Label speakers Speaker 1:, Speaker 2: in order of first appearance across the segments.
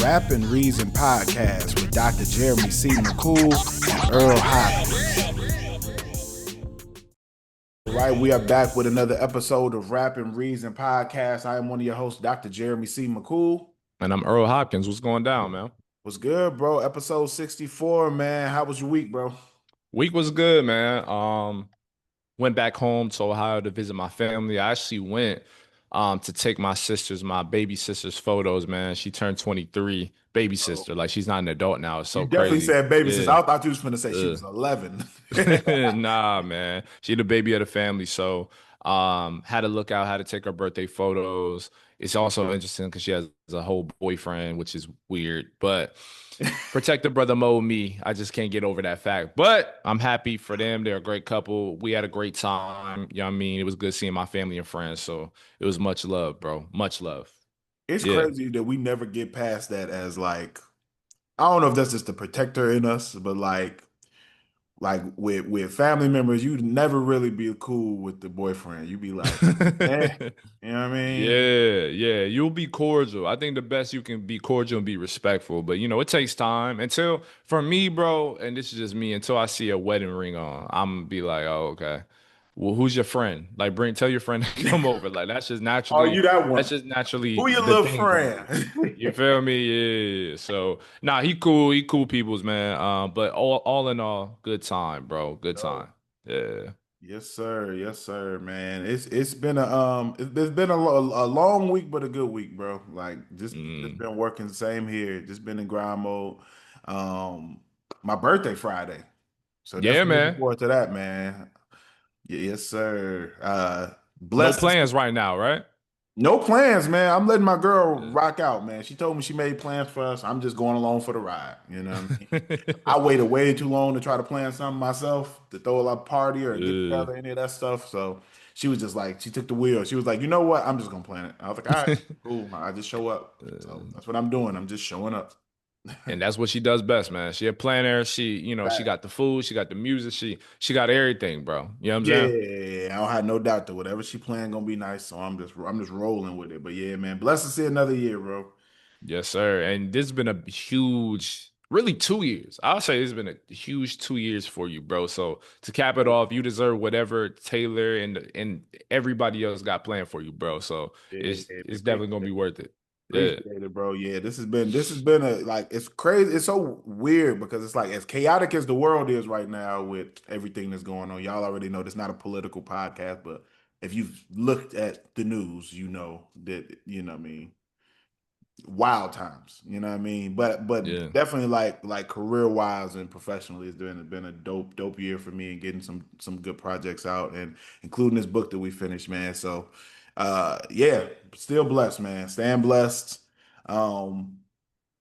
Speaker 1: Rap and Reason podcast with Dr. Jeremy C. McCool and Earl Hopkins. Right, we are back with another episode of Rap and Reason podcast. I am one of your hosts, Dr. Jeremy C. McCool.
Speaker 2: And I'm Earl Hopkins. What's going down, man?
Speaker 1: What's good, bro? Episode 64, man. How was your week, bro?
Speaker 2: Week was good, man. Went back home to Ohio to visit my family. I actually went to take my baby sister's photos, man. She turned 23, baby
Speaker 1: Oh,
Speaker 2: sister. Like she's not an adult now. It's
Speaker 1: you
Speaker 2: so
Speaker 1: definitely
Speaker 2: crazy.
Speaker 1: said baby sis.
Speaker 2: Yeah.
Speaker 1: I thought you was going to say she was
Speaker 2: Ugh.
Speaker 1: 11.
Speaker 2: Nah, man. She the baby of the family. So had to look out how to take her birthday photos. It's also interesting because she has a whole boyfriend, which is weird. But protective brother mode me. I just can't get over that fact. But I'm happy for them. They're a great couple. We had a great time. You know what I mean? It was good seeing my family and friends. So it was much love, bro. Much love.
Speaker 1: It's
Speaker 2: Yeah.
Speaker 1: crazy that we never get past that as like, I don't know if that's just the protector in us, but like with family members, you'd never really be cool with the boyfriend. You'd be like, eh, you know what I mean?
Speaker 2: Yeah, yeah, you'll be cordial. I think the best you can be cordial and be respectful, but it takes time until for me, bro, and this is just me, until I see a wedding ring on, I'm gonna be like, oh, okay. Well, who's your friend? Like tell your friend to come over. Like
Speaker 1: Oh, you that
Speaker 2: that's
Speaker 1: one.
Speaker 2: just naturally
Speaker 1: Who your
Speaker 2: the
Speaker 1: little
Speaker 2: thing for me. You
Speaker 1: friend?
Speaker 2: feel me? Yeah. So nah, he cool peoples, man. But all in all, good time, bro. Good
Speaker 1: Oh,
Speaker 2: time. Yeah.
Speaker 1: yes, sir. Yes, sir, man. It's been it's been a long week, but a good week, bro. Like just
Speaker 2: Mm.
Speaker 1: been working same here. Just been in grind mode. Um, my birthday Friday, so
Speaker 2: Yeah,
Speaker 1: definitely looking
Speaker 2: man.
Speaker 1: forward to that, man. Yes, sir.
Speaker 2: No
Speaker 1: Blessed.
Speaker 2: plans right now, right?
Speaker 1: No plans, man. I'm letting my girl
Speaker 2: Yeah.
Speaker 1: rock out, man. She told me she made plans for us. I'm just going along for the ride. You know what I mean? I waited way too long to try to plan something myself, to throw a party or get
Speaker 2: Yeah.
Speaker 1: together, any of that stuff. So she was just like, she took the wheel. She was like, you know what? I'm just gonna plan it. I was like, all right, cool. I just show up. So that's what I'm doing. I'm just showing up.
Speaker 2: And that's what she does best, man. She a planner. She
Speaker 1: Right.
Speaker 2: got the food, she got the music, she got everything, bro. You know what I'm saying?
Speaker 1: Yeah, I don't have no doubt that whatever she planned gonna be nice. So I'm just rolling with it. But yeah, man, blessed to see another year, bro.
Speaker 2: Yes, sir. And this has been a huge, really 2 years. I'll say it's been a huge 2 years for you, bro. So to cap it off, you deserve whatever Taylor and everybody else got planned for you, bro. So
Speaker 1: Yeah,
Speaker 2: it's
Speaker 1: appreciate
Speaker 2: definitely gonna be
Speaker 1: it.
Speaker 2: worth it. Yeah.
Speaker 1: Appreciate it, bro. Yeah, this has been a like it's crazy. It's so weird because it's like as chaotic as the world is right now with everything that's going on. Y'all already know this not a political podcast, but if you've looked at the news, you know that what I mean, wild times. You know what I mean? But
Speaker 2: Yeah.
Speaker 1: definitely like career wise and professionally, it's been a dope year for me and getting some good projects out and including this book that we finished, man. So yeah, still blessed, man. Staying blessed. Um,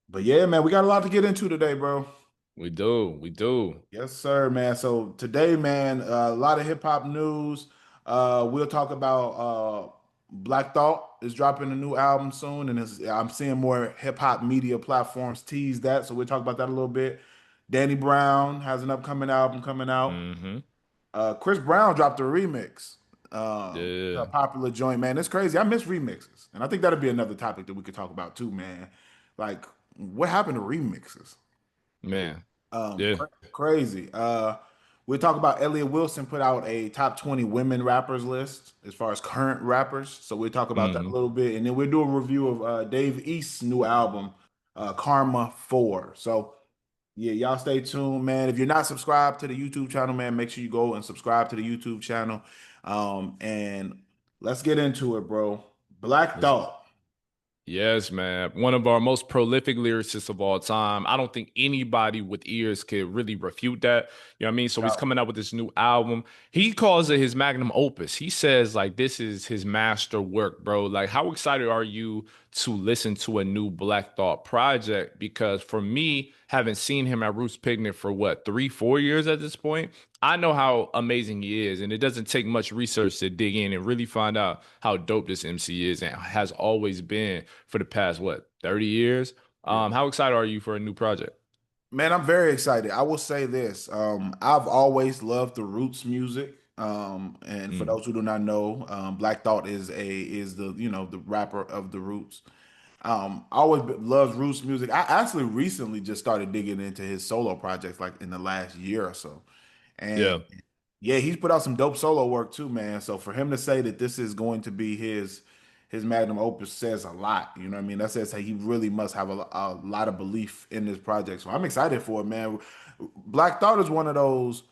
Speaker 1: but yeah, man, we got a lot to get into today, bro.
Speaker 2: We do. We do.
Speaker 1: Yes, sir, man. So today, man, a lot of hip hop news. We'll talk about Black Thought is dropping a new album soon, and I'm seeing more hip hop media platforms tease that. So we'll talk about that a little bit. Danny Brown has an upcoming album coming out.
Speaker 2: Mm-hmm.
Speaker 1: Chris Brown dropped a remix. A
Speaker 2: Yeah.
Speaker 1: popular joint, man. It's crazy. I miss remixes, and I think that'll be another topic that we could talk about too, man. Like, what happened to remixes?
Speaker 2: Man. Yeah.
Speaker 1: Crazy. We'll talk about Elliot Wilson put out a top 20 women rappers list as far as current rappers. So we'll talk about that a
Speaker 2: Mm-hmm.
Speaker 1: little bit. And then we'll do a review of Dave East's new album, Karma 4. So yeah, y'all stay tuned, man. If you're not subscribed to the YouTube channel, man, make sure you go and subscribe to the YouTube channel. And let's get into it, bro. Black Thought.
Speaker 2: Yes, man. One of our most prolific lyricists of all time. I don't think anybody with ears could really refute that. You know what I mean? So he's coming out with this new album. He calls it his magnum opus. He says, like, this is his master work, bro. Like, how excited are you to listen to a new Black Thought project? Because for me, having seen him at Roots Picnic for what, 3, 4 years at this point, I know how amazing he is, and it doesn't take much research to dig in and really find out how dope this MC is and has always been for the past what 30 years.
Speaker 1: Yeah.
Speaker 2: How excited are you for a new project?
Speaker 1: Man, I'm very excited. I will say this. I've always loved the Roots music. And for
Speaker 2: Mm,
Speaker 1: those who do not know, Black Thought is the the rapper of the Roots. I always loved Root's music. I actually recently just started digging into his solo projects, like in the last year or so.
Speaker 2: Yeah.
Speaker 1: And yeah, he's put out some dope solo work too, man. So for him to say that this is going to be his magnum opus says a lot. You know what I mean? That says that he really must have a lot of belief in this project. So I'm excited for it, man. Black Thought is one of those.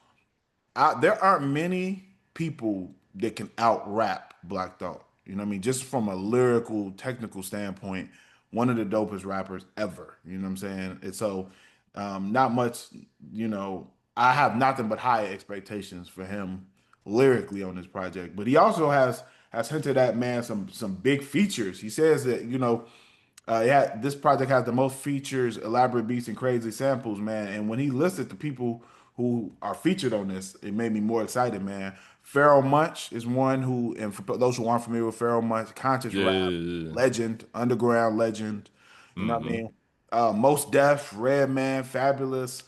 Speaker 1: There aren't many people that can out rap Black Thought. You know what I mean? Just from a lyrical, technical standpoint, one of the dopest rappers ever. You know what I'm saying? And so, not much. You know, I have nothing but high expectations for him lyrically on this project. But he also has hinted at, man, some big features. He says that, yeah, this project has the most features, elaborate beats, and crazy samples, man. And when he listed the people who are featured on this, it made me more excited, man. Pharoah Munch is one who, and for those who aren't familiar with Pharoah Munch, conscious rap
Speaker 2: Yeah.
Speaker 1: legend, underground legend. You know what I
Speaker 2: Hmm.
Speaker 1: mean? Most Def, Redman, Fabulous,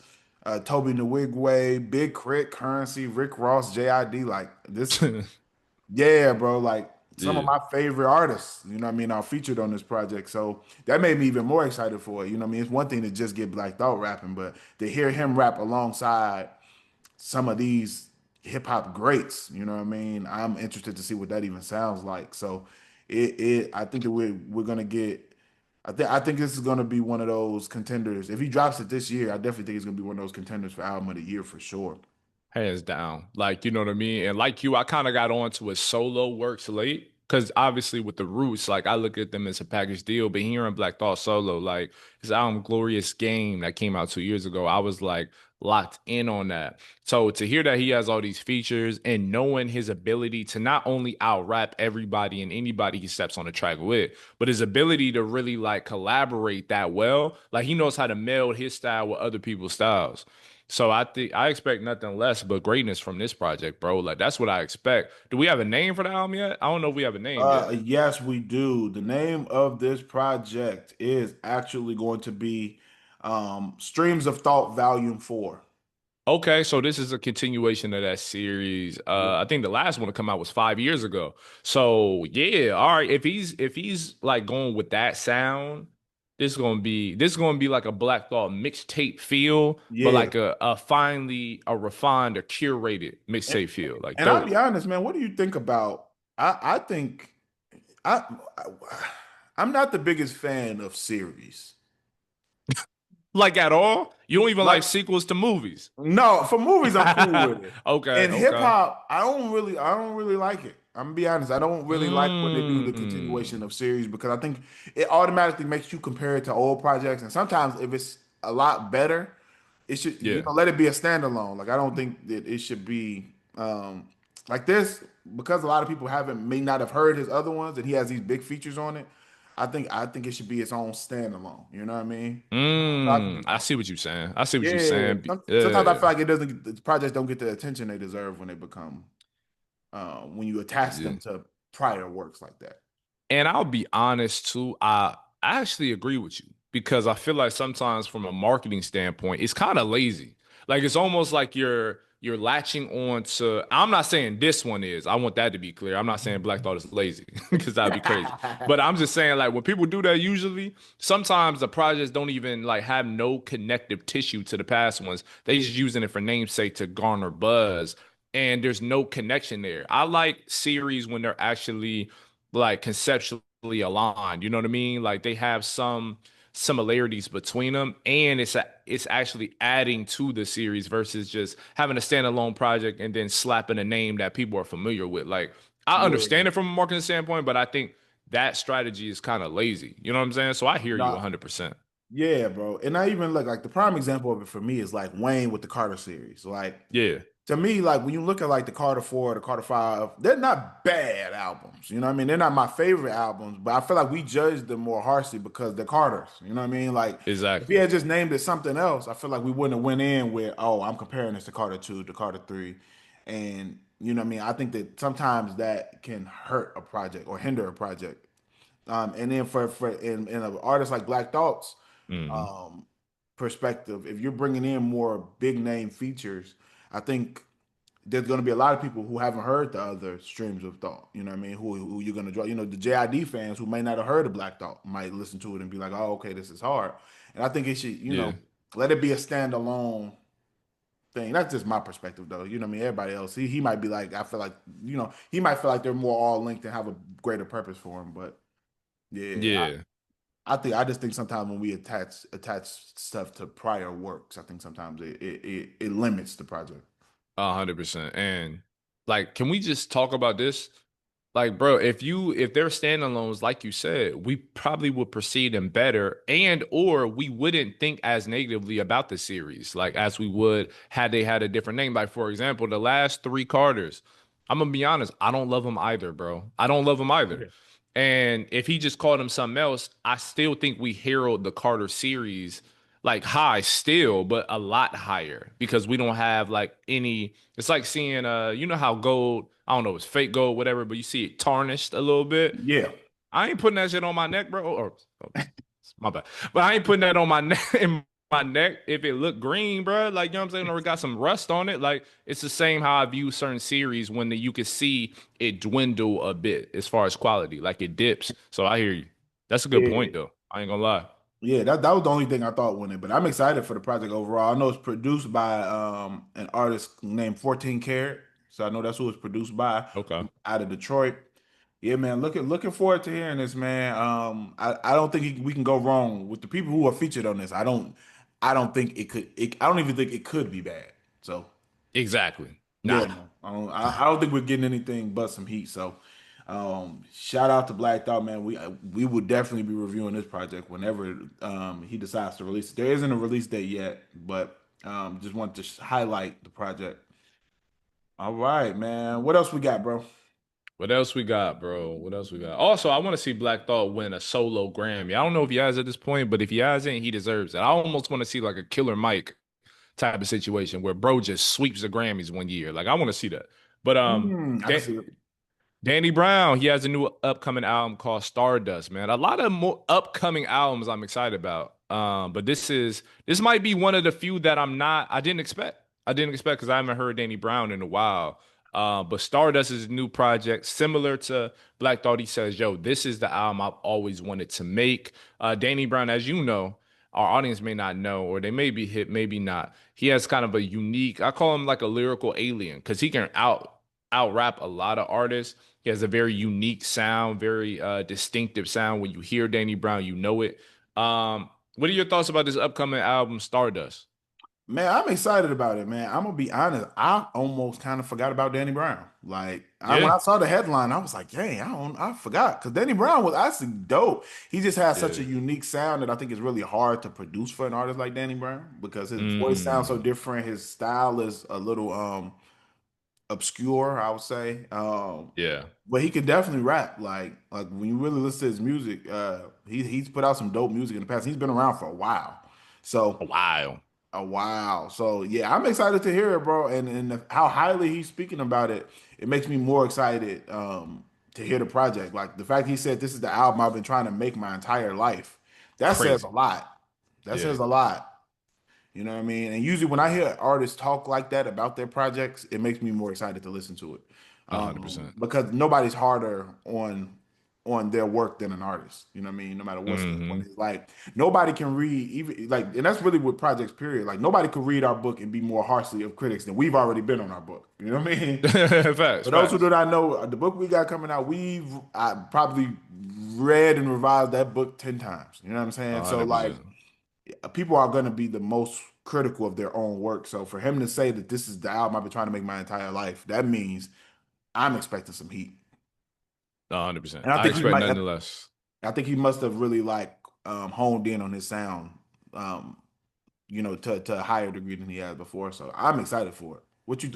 Speaker 1: Toby Nwigwe, Big Crit, Currency, Rick Ross, JID. Like this, yeah, bro. Like some of
Speaker 2: Yeah.
Speaker 1: my favorite artists, you know what I mean, are featured on this project. So that made me even more excited for it. You know what I mean? It's one thing to just get Black Thought rapping, but to hear him rap alongside some of these hip hop greats, you know what I mean? I'm interested to see what that even sounds like. So I think that we're gonna get I think this is gonna be one of those contenders. If he drops it this year, I definitely think it's gonna be one of those contenders for album of the year for sure.
Speaker 2: Hands down. Like, you know what I mean? And like you, I kind of got onto his solo works late. Cause obviously with the Roots, like I look at them as a package deal, but hearing Black Thought solo, like his album Glorious Game that came out 2 years ago, I was like locked in on that. So to hear that he has all these features and knowing his ability to not only out rap everybody and anybody he steps on the track with, but his ability to really like collaborate that well, like he knows how to meld his style with other people's styles. So I think I expect nothing less but greatness from this project, bro. Like that's what I expect. Do we have a name for the album yet? I don't know if we have a name yet.
Speaker 1: Yes, we do. The name of this project is actually going to be Streams of Thought Volume 4.
Speaker 2: Okay, so this is a continuation of that series.
Speaker 1: Yeah.
Speaker 2: I think the last one to come out was 5 years ago. So yeah, all right. If he's like going with that sound, this is gonna be like a Black Thought mixtape feel, but
Speaker 1: Yeah.
Speaker 2: like a finely a refined or curated
Speaker 1: And,
Speaker 2: mixtape feel, like
Speaker 1: and I'll be
Speaker 2: dope.
Speaker 1: honest, man, what do you think about I think I I'm not the biggest fan of series.
Speaker 2: Like at all? You don't even like
Speaker 1: Like
Speaker 2: sequels to movies.
Speaker 1: no, for movies I'm cool with it.
Speaker 2: Okay,
Speaker 1: In hip
Speaker 2: okay.
Speaker 1: hop, I don't really like it. I'm gonna be honest. I don't really like when they do the continuation
Speaker 2: Mm.
Speaker 1: of series because I think it automatically makes you compare it to old projects. And sometimes if it's a lot better, it should
Speaker 2: Yeah.
Speaker 1: let it be a standalone. Like I don't think that it should be like this because a lot of people haven't may not have heard his other ones and he has these big features on it. I think it should be its own standalone. You know what I mean? So I think
Speaker 2: I see what you're saying. I see what you're
Speaker 1: yeah.
Speaker 2: saying.
Speaker 1: Sometimes I feel
Speaker 2: Yeah.
Speaker 1: like it doesn't. The projects don't get the attention they deserve when they become when you attach
Speaker 2: Yeah.
Speaker 1: them to prior works like that.
Speaker 2: And I'll be honest too, I actually agree with you because I feel like sometimes from a marketing standpoint, it's kind of lazy. Like it's almost like you're latching on to I'm not saying this one is. I want that to be clear. I'm not saying Black Thought is lazy because that'd be crazy. But I'm just saying like when people do that usually, sometimes the projects don't even like have no connective tissue to the past ones. They just using it for namesake to garner buzz and there's no connection there. I like series when they're actually like conceptually aligned. You know what I mean? Like they have some similarities between them, and it's actually adding to the series versus just having a standalone project and then slapping a name that people are familiar with. Like I
Speaker 1: Yeah.
Speaker 2: understand it from a marketing standpoint, but I think that strategy is kind of lazy. You know what I'm saying? So I hear you
Speaker 1: Not
Speaker 2: 100%.
Speaker 1: yeah, bro. And I even look like the prime example of it for me is like Wayne with the Carter series. Like
Speaker 2: Yeah,
Speaker 1: to me, like when you look at like the Carter 4, the Carter 5, they're not bad albums. You know what I mean? They're not my favorite albums, but I feel like we judge them more harshly because they're Carters. You know what I mean? Like if he
Speaker 2: exactly.
Speaker 1: had just named it something else, I feel like we wouldn't have went in with, oh, I'm comparing this to Carter 2, to Carter 3. And you know what I mean? I think that sometimes that can hurt a project or hinder a project. And then in an artist like Black Thoughts,
Speaker 2: Hmm.
Speaker 1: perspective, if you're bringing in more big name features, I think there's going to be a lot of people who haven't heard the other streams of thought. You know what I mean? Who you're going to draw? You know, the JID fans who may not have heard of Black Thought might listen to it and be like, "Oh, okay, this is hard." And I think it should,
Speaker 2: Yeah.
Speaker 1: let it be a standalone thing. That's just my perspective, though. You know what I mean? Everybody else, he might be like, I feel like, he might feel like they're more all linked and have a greater purpose for him. But yeah,
Speaker 2: Yeah.
Speaker 1: I just think sometimes when we attach stuff to prior works, I think sometimes it limits the project.
Speaker 2: 100%. And like, can we just talk about this? Like, bro, if they're standalones, like you said, we probably would perceive them better, and or we wouldn't think as negatively about the series, like as we would had they had a different name. Like, for example, the last three Carters. I'm gonna be honest, I don't love them either, bro. I don't love them either.
Speaker 1: Okay.
Speaker 2: And if he just called him something else, I still think we herald the Carter series like high still, but a lot higher because we don't have like any. It's like seeing you know how gold, I don't know, it's fake gold, whatever, but you see it tarnished a little bit.
Speaker 1: Yeah.
Speaker 2: I ain't putting that shit on my neck, bro. Or my bad. But I ain't putting that on my neck in my neck if it look green, bro. Like, you know what I'm saying? Or it got some rust on it. Like, it's the same how I view certain series when you can see it dwindle a bit as far as quality. Like it dips. So I hear you. That's a good
Speaker 1: Yeah.
Speaker 2: point though. I ain't gonna lie.
Speaker 1: Yeah, that was the only thing I thought when it, but I'm excited for the project overall. I know it's produced by an artist named 14 Karat. So I know that's who it's produced by
Speaker 2: Okay.
Speaker 1: out of Detroit. Yeah, man, looking forward to hearing this, man. I don't think we can go wrong with the people who are featured on this. I don't think I don't even think it could be bad. So
Speaker 2: Exactly.
Speaker 1: yeah,
Speaker 2: Nah.
Speaker 1: man. I don't think we're getting anything but some heat. So, shout out to Black Thought, man. We will definitely be reviewing this project whenever he decides to release it. There isn't a release date yet, but just want to highlight the project. All right, man. What else we got, bro?
Speaker 2: What else we got, bro? What else we got? Also, I want to see Black Thought win a solo Grammy. I don't know if he has at this point, but if he hasn't, he deserves it. I almost want to see like a Killer Mike type of situation where bro just sweeps the Grammys one year. Like I want to see that. But
Speaker 1: I can see it.
Speaker 2: Danny Brown, he has a new upcoming album called Stardust, man. A lot of more upcoming albums I'm excited about. But this might be one of the few that I didn't expect. I didn't expect because I haven't heard Danny Brown in a while. But Stardust is a new project similar to Black Thought. He says, yo, this is the album I've always wanted to make. Danny Brown, as you know, our audience may not know, or they may be hit, maybe not. He has kind of a unique, I call him like a lyrical alien because he can out rap a lot of artists. He has a very unique sound, very distinctive sound. When you hear Danny Brown, you know it. What are your thoughts about this upcoming album, Stardust?
Speaker 1: Man, I'm excited about it, man. I'm gonna be honest. I almost kind of forgot about Danny Brown. Like, when
Speaker 2: Yeah,
Speaker 1: I saw the headline, I was like, "Dang, I forgot." Because Danny Brown was actually dope. He just has such
Speaker 2: yeah.
Speaker 1: a unique sound that I think is really hard to produce for an artist like Danny Brown because his voice sounds so
Speaker 2: Mm,
Speaker 1: different. His style is a little obscure, I would say.
Speaker 2: yeah,
Speaker 1: But he could definitely rap. Like when you really listen to his music, he's put out some dope music in the past. He's been around for a while.
Speaker 2: a
Speaker 1: So
Speaker 2: while.
Speaker 1: a while. So yeah, I'm excited to hear it, bro. And how highly he's speaking about it, it makes me more excited to hear the project. Like the fact he said this is the album I've been trying to make my entire life. That says a
Speaker 2: Crazy.
Speaker 1: lot. That
Speaker 2: Yeah,
Speaker 1: says a lot. You know what I mean? And usually when I hear artists talk like that about their projects, it makes me more excited to listen to it.
Speaker 2: 100%.
Speaker 1: Because nobody's harder on their work than an artist. You know what I mean? No matter what standpoint.
Speaker 2: Hmm.
Speaker 1: It's like nobody can read even like, and that's really what projects period. Like nobody could read our book and be more harshly of critics than we've already been on our book. You know what I mean?
Speaker 2: Facts,
Speaker 1: For those who
Speaker 2: facts.
Speaker 1: do not know, the book we got coming out, I probably read and revised that book 10 times. You know what I'm saying? So like
Speaker 2: 100%.
Speaker 1: people are going to be the most critical of their own work. So for him to say that this is the album I've been trying to make my entire life, that means I'm expecting some heat.
Speaker 2: 100%.
Speaker 1: And I
Speaker 2: I
Speaker 1: think he
Speaker 2: expect
Speaker 1: might.
Speaker 2: nothing less.
Speaker 1: I think he must have really like honed in on his sound, um, to a higher degree than he has before. So I'm excited for it.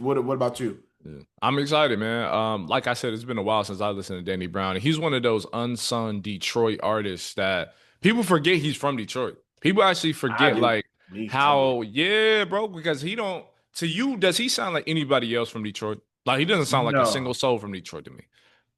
Speaker 1: What about you?
Speaker 2: Yeah. I'm excited, man. Like I said, it's been a while since I listened to Danny Brown. He's one of those unsung Detroit artists that people forget he's from Detroit. People actually
Speaker 1: I
Speaker 2: forget
Speaker 1: do.
Speaker 2: like
Speaker 1: I do.
Speaker 2: how, yeah, bro, because he don't to you, does he sound like anybody else from Detroit? Like he doesn't sound like a single
Speaker 1: No,
Speaker 2: soul from Detroit to me.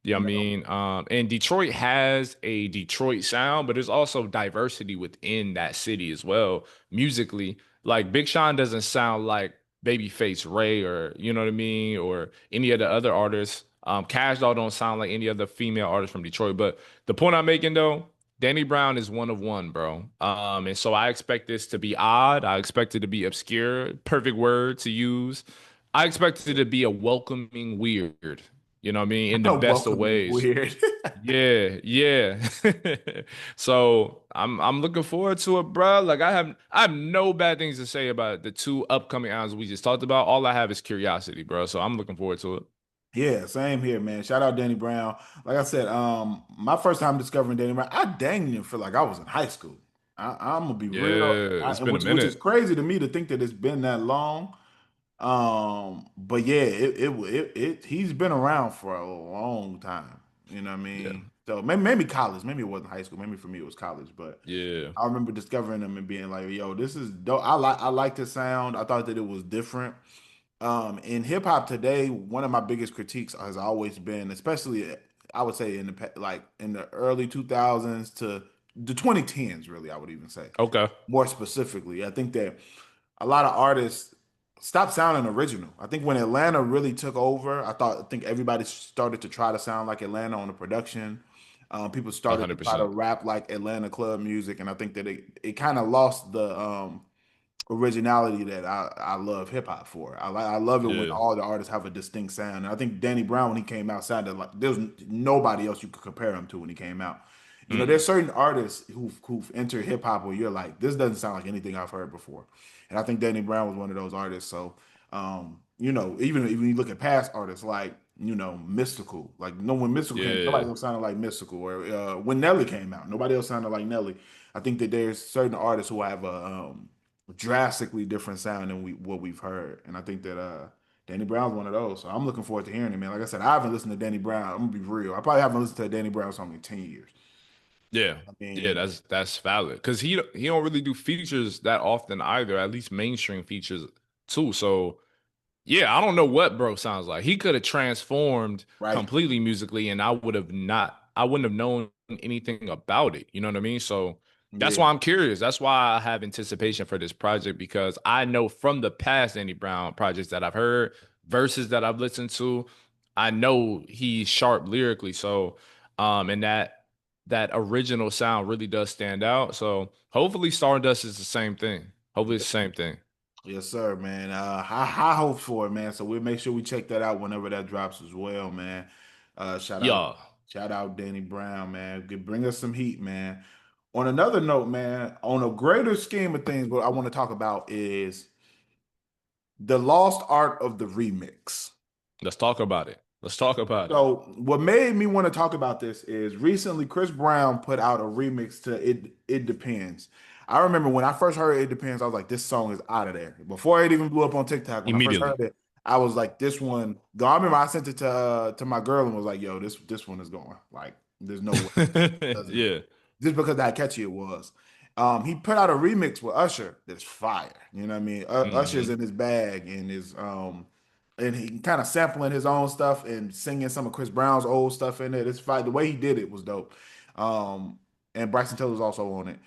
Speaker 2: Yeah, I
Speaker 1: no.
Speaker 2: mean, and Detroit has a Detroit sound, but there's also diversity within that city as well, musically. Like Big Sean doesn't sound like Babyface Ray or you know what I mean, or any of the other artists. Cash Doll don't sound like any other female artist from Detroit. But the point I'm making though, Danny Brown is one of one, bro. And so I expect this to be odd. I expect it to be obscure. Perfect word to use. I expect it to be a welcoming weird. You know what I mean? In the best of
Speaker 1: Welcoming
Speaker 2: ways.
Speaker 1: weird.
Speaker 2: Yeah, yeah. So I'm looking forward to it, bro. Like I have no bad things to say about the two upcoming albums we just talked about. All I have is curiosity, bro. So I'm looking forward to it.
Speaker 1: Yeah, same here, man. Shout out Danny Brown. Like I said, my first time discovering Danny Brown, I dang near feel like I was in high school. I'm gonna be real,
Speaker 2: Yeah, it's been a
Speaker 1: which is
Speaker 2: minute.
Speaker 1: crazy to me to think that it's been that long. But yeah, he's been around for a long time. You know what I
Speaker 2: Yeah,
Speaker 1: mean? So maybe college, maybe it wasn't high school, maybe for me it was college. But
Speaker 2: yeah.
Speaker 1: I remember discovering him and being like, "Yo, this is dope." I like the sound. I thought that it was different. In hip hop today, one of my biggest critiques has always been, especially I would say in like in the early 2000s to the 2010s, really, I would even say
Speaker 2: Okay.
Speaker 1: more specifically. I think that a lot of artists stopped sounding original. I think when Atlanta really took over, I think everybody started to try to sound like Atlanta on the production. People started to try to
Speaker 2: 100%.
Speaker 1: rap like Atlanta club music, and I think that it kind of lost the originality that I love hip hop for. I love it when
Speaker 2: Yeah.
Speaker 1: all the artists have a distinct sound. And I think Danny Brown when he came out sounded like there's nobody else you could compare him to when he came out. You know,
Speaker 2: Mm,
Speaker 1: there's certain artists who've entered hip hop where you're like, this doesn't sound like anything I've heard before. And I think Danny Brown was one of those artists. So you know, even you look at past artists like, you know, Mystical. Like no when Mystical came, nobody
Speaker 2: yeah.
Speaker 1: else sounded like Mystical. Or when Nelly came out, nobody else sounded like Nelly. I think that there's certain artists who have a drastically different sound than what we've heard. And I think that Danny Brown's one of those. So I'm looking forward to hearing it, man. Like I said, I haven't listened to Danny Brown. I'm gonna be real. I probably haven't listened to a Danny Brown song in 10 years.
Speaker 2: Yeah.
Speaker 1: I
Speaker 2: Yeah,
Speaker 1: mean,
Speaker 2: that's valid. Cause he don't really do features that often either, at least mainstream features too. So yeah, I don't know what bro sounds like. He could have transformed
Speaker 1: right.
Speaker 2: completely musically, and I wouldn't have known anything about it. You know what I mean? So that's
Speaker 1: Yeah.
Speaker 2: why I'm curious. That's why I have anticipation for this project because I know from the past Danny Brown projects that I've heard, verses that I've listened to, I know he's sharp lyrically. So, and that original sound really does stand out. So hopefully Stardust is the same thing. Hopefully it's the same thing.
Speaker 1: Yes, sir, man. High hopes for it, man. So we'll make sure we check that out whenever that drops as well, man. Uh, shout out,
Speaker 2: Yeah,
Speaker 1: shout out, Danny Brown, man. Bring us some heat, man. On another note, man, on a greater scheme of things, what I want to talk about is the lost art of the remix.
Speaker 2: let's talk about it. Let's talk about it.
Speaker 1: So what made me want to talk about this is recently Chris Brown put out a remix to It Depends. I remember when I first heard It Depends, I was like, this song is out of there. Before it even blew up on TikTok, when I first
Speaker 2: Immediately.
Speaker 1: heard it, I was like, this one, go. I remember I sent it to my girl and was like, yo, this one is going. Like, there's no way doesn't
Speaker 2: Yeah.
Speaker 1: just because how catchy it was. He put out a remix with Usher that's fire. You know what I mean? Usher's
Speaker 2: Hmm.
Speaker 1: in his bag and he kind of sampling his own stuff and singing some of Chris Brown's old stuff in it. It's fine. The way he did it was dope. Um, and Bryson Tiller was also on it.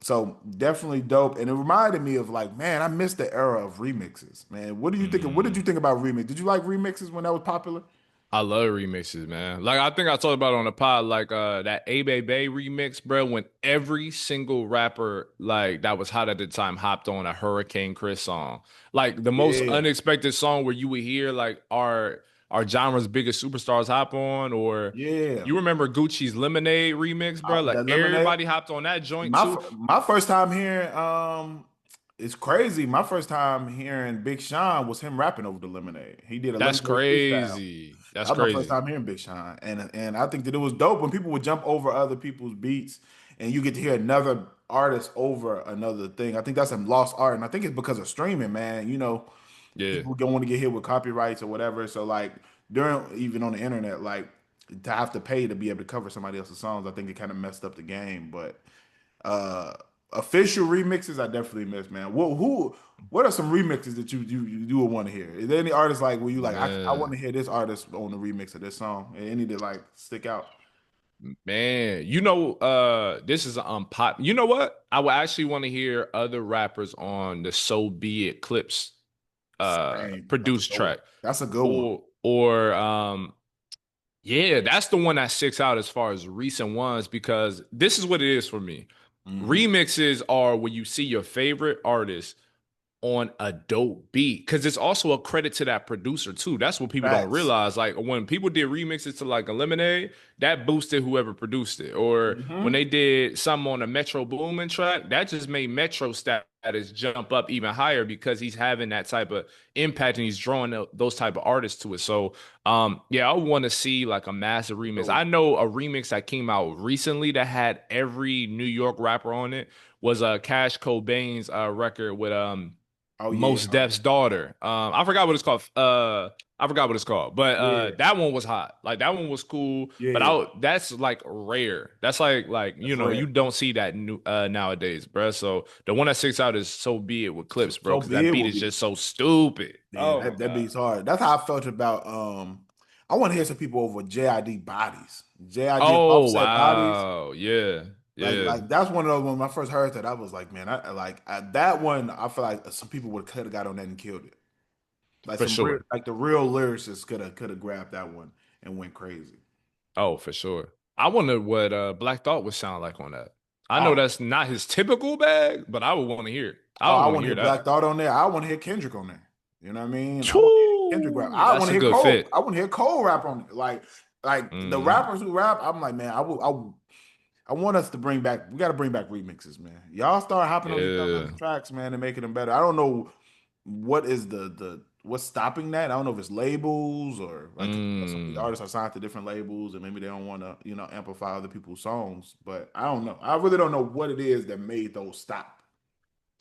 Speaker 1: So definitely dope. And it reminded me of like, man, I missed the era of remixes. Man, what do you think what did you
Speaker 2: Hmm.
Speaker 1: think about remix? Did you like remixes when that was popular?
Speaker 2: I love remixes, man. Like I think I talked about it on the pod, like that A Bay Bay remix, bro. When every single rapper like that was hot at the time hopped on a Hurricane Chris song, like the most
Speaker 1: Yeah.
Speaker 2: unexpected song where you would hear like our genre's biggest superstars hop on, or
Speaker 1: Yeah.
Speaker 2: you remember Gucci's Lemonade remix, bro? Like
Speaker 1: That lemonade.
Speaker 2: everybody hopped on that joint too.
Speaker 1: My first time hearing it's crazy. My first time hearing Big Sean was him rapping over the lemonade. He did a
Speaker 2: That's
Speaker 1: lemonade freestyle.
Speaker 2: crazy. That's
Speaker 1: That was my first
Speaker 2: crazy.
Speaker 1: time hearing Big Sean, and I think that it was dope when people would jump over other people's beats, and you get to hear another artist over another thing. I think that's a lost art, and I think it's because of streaming, man. You know,
Speaker 2: Yeah.
Speaker 1: people don't want to get hit with copyrights or whatever. So like during even on the internet, like to have to pay to be able to cover somebody else's songs, I think it kind of messed up the game. But uh official remixes, I definitely miss, man. What are some remixes that you would want to hear? Is there any artists like where you like I want
Speaker 2: Man.
Speaker 1: to hear this artist on the remix of this song? And any that like stick out?
Speaker 2: Man, this is an unpop. You know what? I would actually want to hear other rappers on the So Be It clips
Speaker 1: Dang, that's a
Speaker 2: produced
Speaker 1: good one.
Speaker 2: track.
Speaker 1: That's a good one.
Speaker 2: Or yeah, that's the one that sticks out as far as recent ones because this is what it is for me.
Speaker 1: Hmm.
Speaker 2: Remixes are when you see your favorite artist on a dope beat because it's also a credit to that producer too. That's what people don't
Speaker 1: Facts.
Speaker 2: realize. Like when people did remixes to like a Lemonade, that boosted whoever produced it. Or when
Speaker 1: Hmm.
Speaker 2: they did something on a Metro Boomin track, that just made Metro status jump up even higher because he's having that type of impact and he's drawing those type of artists to it. So yeah, I want to see like a massive remix.
Speaker 1: So,
Speaker 2: I know a remix that came out recently that had every New York rapper on it was Cash Cobain's record with
Speaker 1: oh yeah,
Speaker 2: Most Def's daughter. I forgot what it's called. I forgot what it's called, but
Speaker 1: yeah,
Speaker 2: that one was hot. Like that one was cool. But
Speaker 1: yeah.
Speaker 2: that's like rare. That's like
Speaker 1: That's
Speaker 2: you
Speaker 1: rare.
Speaker 2: don't see that nowadays, bro. So the one that sticks out is "So Be It" with
Speaker 1: So,
Speaker 2: Clips, bro,
Speaker 1: so
Speaker 2: because that
Speaker 1: big
Speaker 2: beat
Speaker 1: will
Speaker 2: is
Speaker 1: be.
Speaker 2: just so stupid.
Speaker 1: Yeah,
Speaker 2: Oh my
Speaker 1: that
Speaker 2: god.
Speaker 1: beats hard. That's how I felt about. I want to hear some people over JID bodies, JID and
Speaker 2: Oh
Speaker 1: Offset bodies.
Speaker 2: wow. Yeah. Yeah.
Speaker 1: Like that's one of those when I first heard that I was like, man, that one. I feel like some people would could have got on that and killed it. Like
Speaker 2: For
Speaker 1: some real,
Speaker 2: sure.
Speaker 1: like the real lyricists could have grabbed that one and went crazy.
Speaker 2: Oh, for sure. I wonder what Black Thought would sound like on that. I know
Speaker 1: Oh,
Speaker 2: that's not his typical bag, but I would want to hear it. I
Speaker 1: oh,
Speaker 2: would
Speaker 1: I
Speaker 2: want
Speaker 1: want
Speaker 2: to
Speaker 1: to hear
Speaker 2: hear
Speaker 1: Black
Speaker 2: that.
Speaker 1: Thought on there. I want to hear Kendrick on there. You know what I mean? I want to hear Kendrick rap.
Speaker 2: Choo!
Speaker 1: I want
Speaker 2: That's
Speaker 1: to
Speaker 2: a
Speaker 1: hear
Speaker 2: good
Speaker 1: Cole.
Speaker 2: fit.
Speaker 1: I want to hear Cole rap on it. Like the
Speaker 2: Hmm.
Speaker 1: rappers who rap. I'm like, man, I want us to bring back. We got to bring back remixes, man. Y'all start hopping on each other's
Speaker 2: Yeah.
Speaker 1: tracks, man, and making them better. I don't know what is what's stopping that. I don't know if it's labels or like 'cause some of these
Speaker 2: Mm.
Speaker 1: artists are signed to different labels and maybe they don't want to amplify other people's songs. But I don't know. I really don't know what it is that made those stop.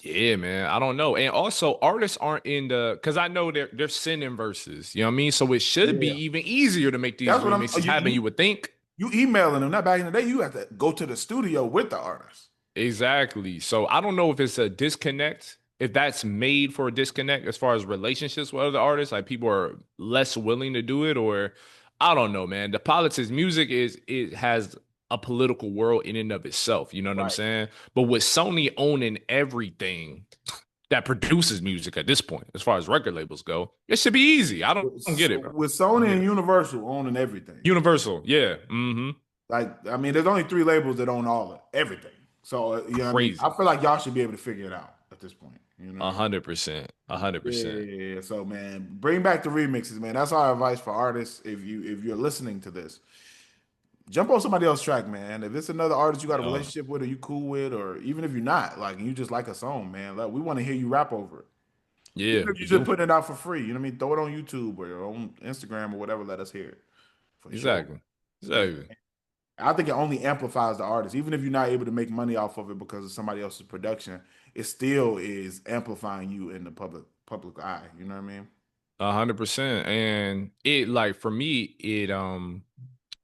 Speaker 2: Yeah, man. I don't know. And also, artists aren't in the because I know they're sending verses. You know what I mean? So it should be
Speaker 1: Yeah,
Speaker 2: even easier to make these
Speaker 1: that's what I'm.
Speaker 2: remixes
Speaker 1: You
Speaker 2: happen.
Speaker 1: you
Speaker 2: You would think.
Speaker 1: you emailing them. Not back in the day. You have to go to the studio with the artist.
Speaker 2: Exactly. So I don't know if it's a disconnect, if that's made for a disconnect as far as relationships with other artists, like people are less willing to do it, or I don't know, man. The politics, music is it has a political world in and of itself. You know what I'm
Speaker 1: Right.
Speaker 2: saying? But with Sony owning everything that produces music at this point, as far as record labels go, it should be easy. I don't get
Speaker 1: So
Speaker 2: it, bro.
Speaker 1: with
Speaker 2: I don't
Speaker 1: Sony
Speaker 2: get
Speaker 1: and
Speaker 2: it.
Speaker 1: Universal owning everything.
Speaker 2: Universal, yeah. Mm-hmm.
Speaker 1: Like, I mean, there's only three labels that own all of everything. So, you know what I mean? I
Speaker 2: Crazy.
Speaker 1: feel like y'all should be able to figure it out at this point. You know what I
Speaker 2: A
Speaker 1: mean?
Speaker 2: hundred percent. 100%.
Speaker 1: Yeah. So, man, bring back the remixes, man. That's our advice for artists. If you're listening to this, jump on somebody else's track, man. If it's another artist you got a
Speaker 2: Yeah.
Speaker 1: relationship with or you cool with, or even if you're not, like, and you just like a song, man, like, we want to hear you rap over it.
Speaker 2: Yeah,
Speaker 1: Even if
Speaker 2: we
Speaker 1: you're just
Speaker 2: do.
Speaker 1: putting it out for free, you know what I mean? Throw it on YouTube or on Instagram or whatever. Let us hear it for sure.
Speaker 2: Exactly.
Speaker 1: And
Speaker 2: Exactly.
Speaker 1: I think it only amplifies the artist, even if you're not able to make money off of it because of somebody else's production. It still is amplifying you in the public eye. You know what I mean?
Speaker 2: 100%. And it like for me,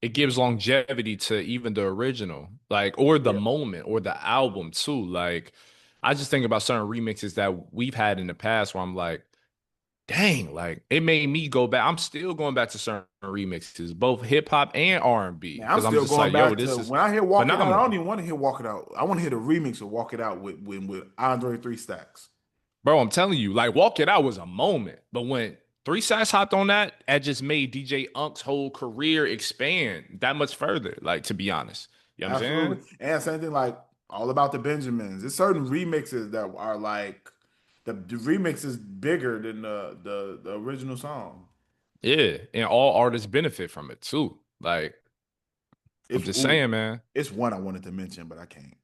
Speaker 2: it gives longevity to even the original, like or the
Speaker 1: Yeah.
Speaker 2: moment or the album too. Like I just think about certain remixes that we've had in the past where I'm like, dang, like it made me go back. I'm still going back to certain remixes, both hip hop and R&B,
Speaker 1: Man, I'm
Speaker 2: because I'm
Speaker 1: still
Speaker 2: just
Speaker 1: going
Speaker 2: like, yo,
Speaker 1: back to
Speaker 2: this is
Speaker 1: when I hear "Walk It Out." I don't
Speaker 2: phenomenal.
Speaker 1: even want to hear "Walk It Out." I want to hear the remix of "Walk It Out" with Andre Three Stacks.
Speaker 2: Bro, I'm telling you, like Walk It Out was a moment. But when Three Sacks hopped on that, that just made DJ Unk's whole career expand that much further, like to be honest. You know what I'm saying?
Speaker 1: Absolutely, and same thing like "All About the Benjamins." There's certain remixes that are like the remix is bigger than the original song.
Speaker 2: Yeah. And all artists benefit from it too. Like, I'm
Speaker 1: It's
Speaker 2: just
Speaker 1: ooh,
Speaker 2: saying, man.
Speaker 1: it's one I wanted to mention, but I can't.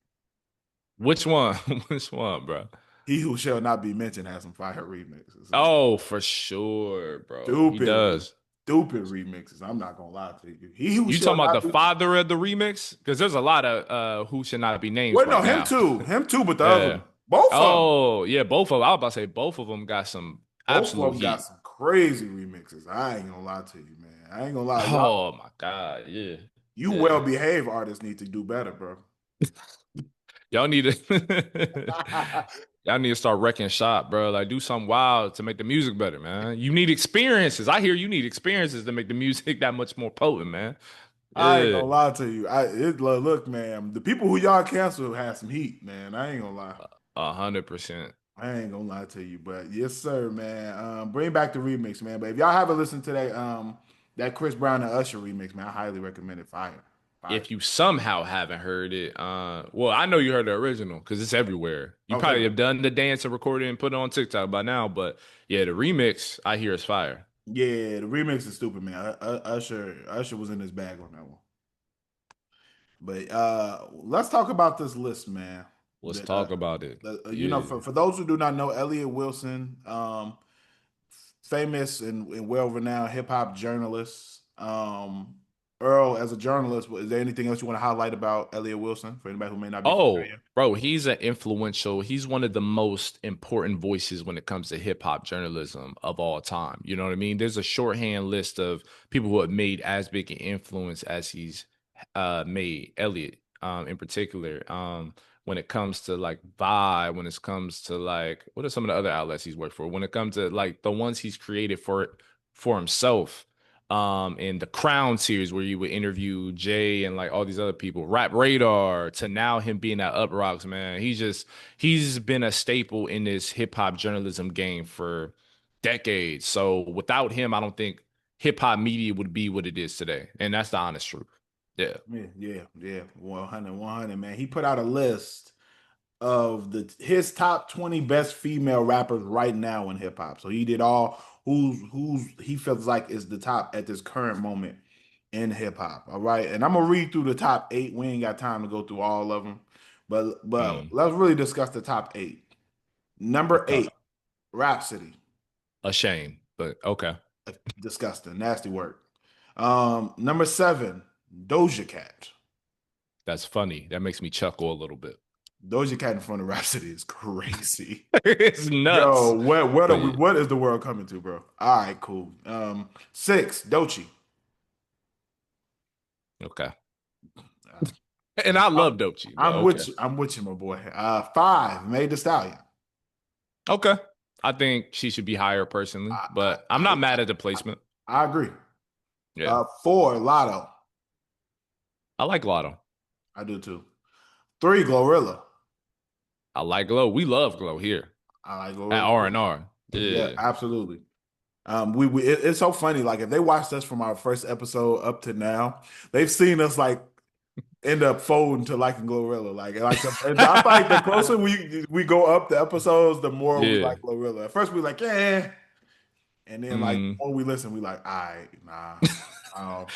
Speaker 2: Which one? Which one, bro?
Speaker 1: He Who Shall Not Be Mentioned has some fire remixes. Some
Speaker 2: Oh, for sure, bro. He
Speaker 1: stupid,
Speaker 2: does.
Speaker 1: stupid remixes. I'm not gonna lie to you. He Who
Speaker 2: You
Speaker 1: Shall
Speaker 2: talking about
Speaker 1: Not
Speaker 2: the
Speaker 1: Be.
Speaker 2: father of the remix? Because there's a lot of who should not be names
Speaker 1: Well, no,
Speaker 2: right
Speaker 1: him
Speaker 2: now.
Speaker 1: too. Him too, but the other
Speaker 2: Yeah.
Speaker 1: one. Both of them.
Speaker 2: Oh, yeah, both of them. I was about to say both of them got some
Speaker 1: Both of
Speaker 2: absolute
Speaker 1: them got
Speaker 2: heat.
Speaker 1: some crazy remixes. I ain't gonna lie to you, man. I ain't gonna lie.
Speaker 2: Oh my God. Yeah.
Speaker 1: You
Speaker 2: Yeah.
Speaker 1: well behaved artists need to do better, bro.
Speaker 2: Y'all need to y'all need to start wrecking shop, bro. Like do something wild to make the music better, man. You need experiences. I hear you need experiences to make the music that much more potent, man.
Speaker 1: I ain't
Speaker 2: Yeah.
Speaker 1: gonna lie to you. Look, man. The people who y'all cancel had some heat, man. I ain't gonna lie.
Speaker 2: 100%.
Speaker 1: I ain't gonna lie to you, but yes, sir, man. Bring back the remix, man. But if y'all haven't listened to that Chris Brown and Usher remix, man, I highly recommend it. Fire, fire.
Speaker 2: If you somehow haven't heard it, well, I know you heard the original because it's everywhere. You
Speaker 1: Oh, it's
Speaker 2: probably have
Speaker 1: everywhere.
Speaker 2: done the dance and recorded it and put it on TikTok by now, but yeah, the remix I hear is fire.
Speaker 1: Yeah, the remix is stupid, man. Usher was in his bag on that one. But let's talk about this list, man.
Speaker 2: Let's
Speaker 1: The,
Speaker 2: talk about it.
Speaker 1: for
Speaker 2: Yeah.
Speaker 1: those who do not know, Elliot Wilson, famous and well-renowned hip hop journalist. Earl, as a journalist, is there anything else you want to highlight about Elliot Wilson for anybody who may not be
Speaker 2: Oh,
Speaker 1: familiar?
Speaker 2: bro, he's one of the most important voices when it comes to hip hop journalism of all time. You know what I mean? There's a shorthand list of people who have made as big an influence as he's made Elliot, in particular. When it comes to like Vibe, when it comes to like what are some of the other outlets he's worked for? When it comes to like the ones he's created for himself, in the Crown series where you would interview Jay and like all these other people, Rap Radar, to now him being at Up Rocks, man. He's been a staple in this hip hop journalism game for decades. So without him, I don't think hip hop media would be what it is today. And that's the honest truth. Yeah.
Speaker 1: Yeah. 100, man. He put out a list of his top 20 best female rappers right now in hip hop. So he did all who's he feels like is the top at this current moment in hip hop. All right. And I'm gonna read through the top eight. We ain't got time to go through all of them. But
Speaker 2: Mm,
Speaker 1: let's really discuss the top eight. Number
Speaker 2: okay.
Speaker 1: eight, Rhapsody.
Speaker 2: A shame, but okay.
Speaker 1: Disgusting, nasty work. Number seven, Doja Cat.
Speaker 2: That's funny. That makes me chuckle a little bit.
Speaker 1: Doja Cat in front of Rhapsody is crazy.
Speaker 2: It's
Speaker 1: Yo,
Speaker 2: nuts.
Speaker 1: what are
Speaker 2: But
Speaker 1: we?
Speaker 2: yeah,
Speaker 1: What is the world coming to, bro? All right, cool. Six, Dochi.
Speaker 2: okay.
Speaker 1: Uh,
Speaker 2: And I love Doechii, but
Speaker 1: I'm
Speaker 2: okay.
Speaker 1: with you. I'm with you, my boy. Five, Made the Stallion.
Speaker 2: Okay. I think she should be higher personally,
Speaker 1: I I,
Speaker 2: but I'm
Speaker 1: I,
Speaker 2: not mad at the
Speaker 1: I,
Speaker 2: placement.
Speaker 1: I agree.
Speaker 2: Yeah.
Speaker 1: Four, Lotto.
Speaker 2: I like Lotto.
Speaker 1: I do too. Three, Glorilla.
Speaker 2: I like Glow. We love Glow here
Speaker 1: I like
Speaker 2: at
Speaker 1: Glorilla too.
Speaker 2: R&R.
Speaker 1: Yeah,
Speaker 2: Yeah.
Speaker 1: absolutely. It's so funny. Like if they watched us from our first episode up to now, they've seen us like end up folding to liking Glorilla. And I feel like the closer we go up the episodes, the more we
Speaker 2: Yeah.
Speaker 1: like Glorilla. At first we like, yeah. And then like
Speaker 2: Mm.
Speaker 1: when we listen, we like, all right, nah. Oh,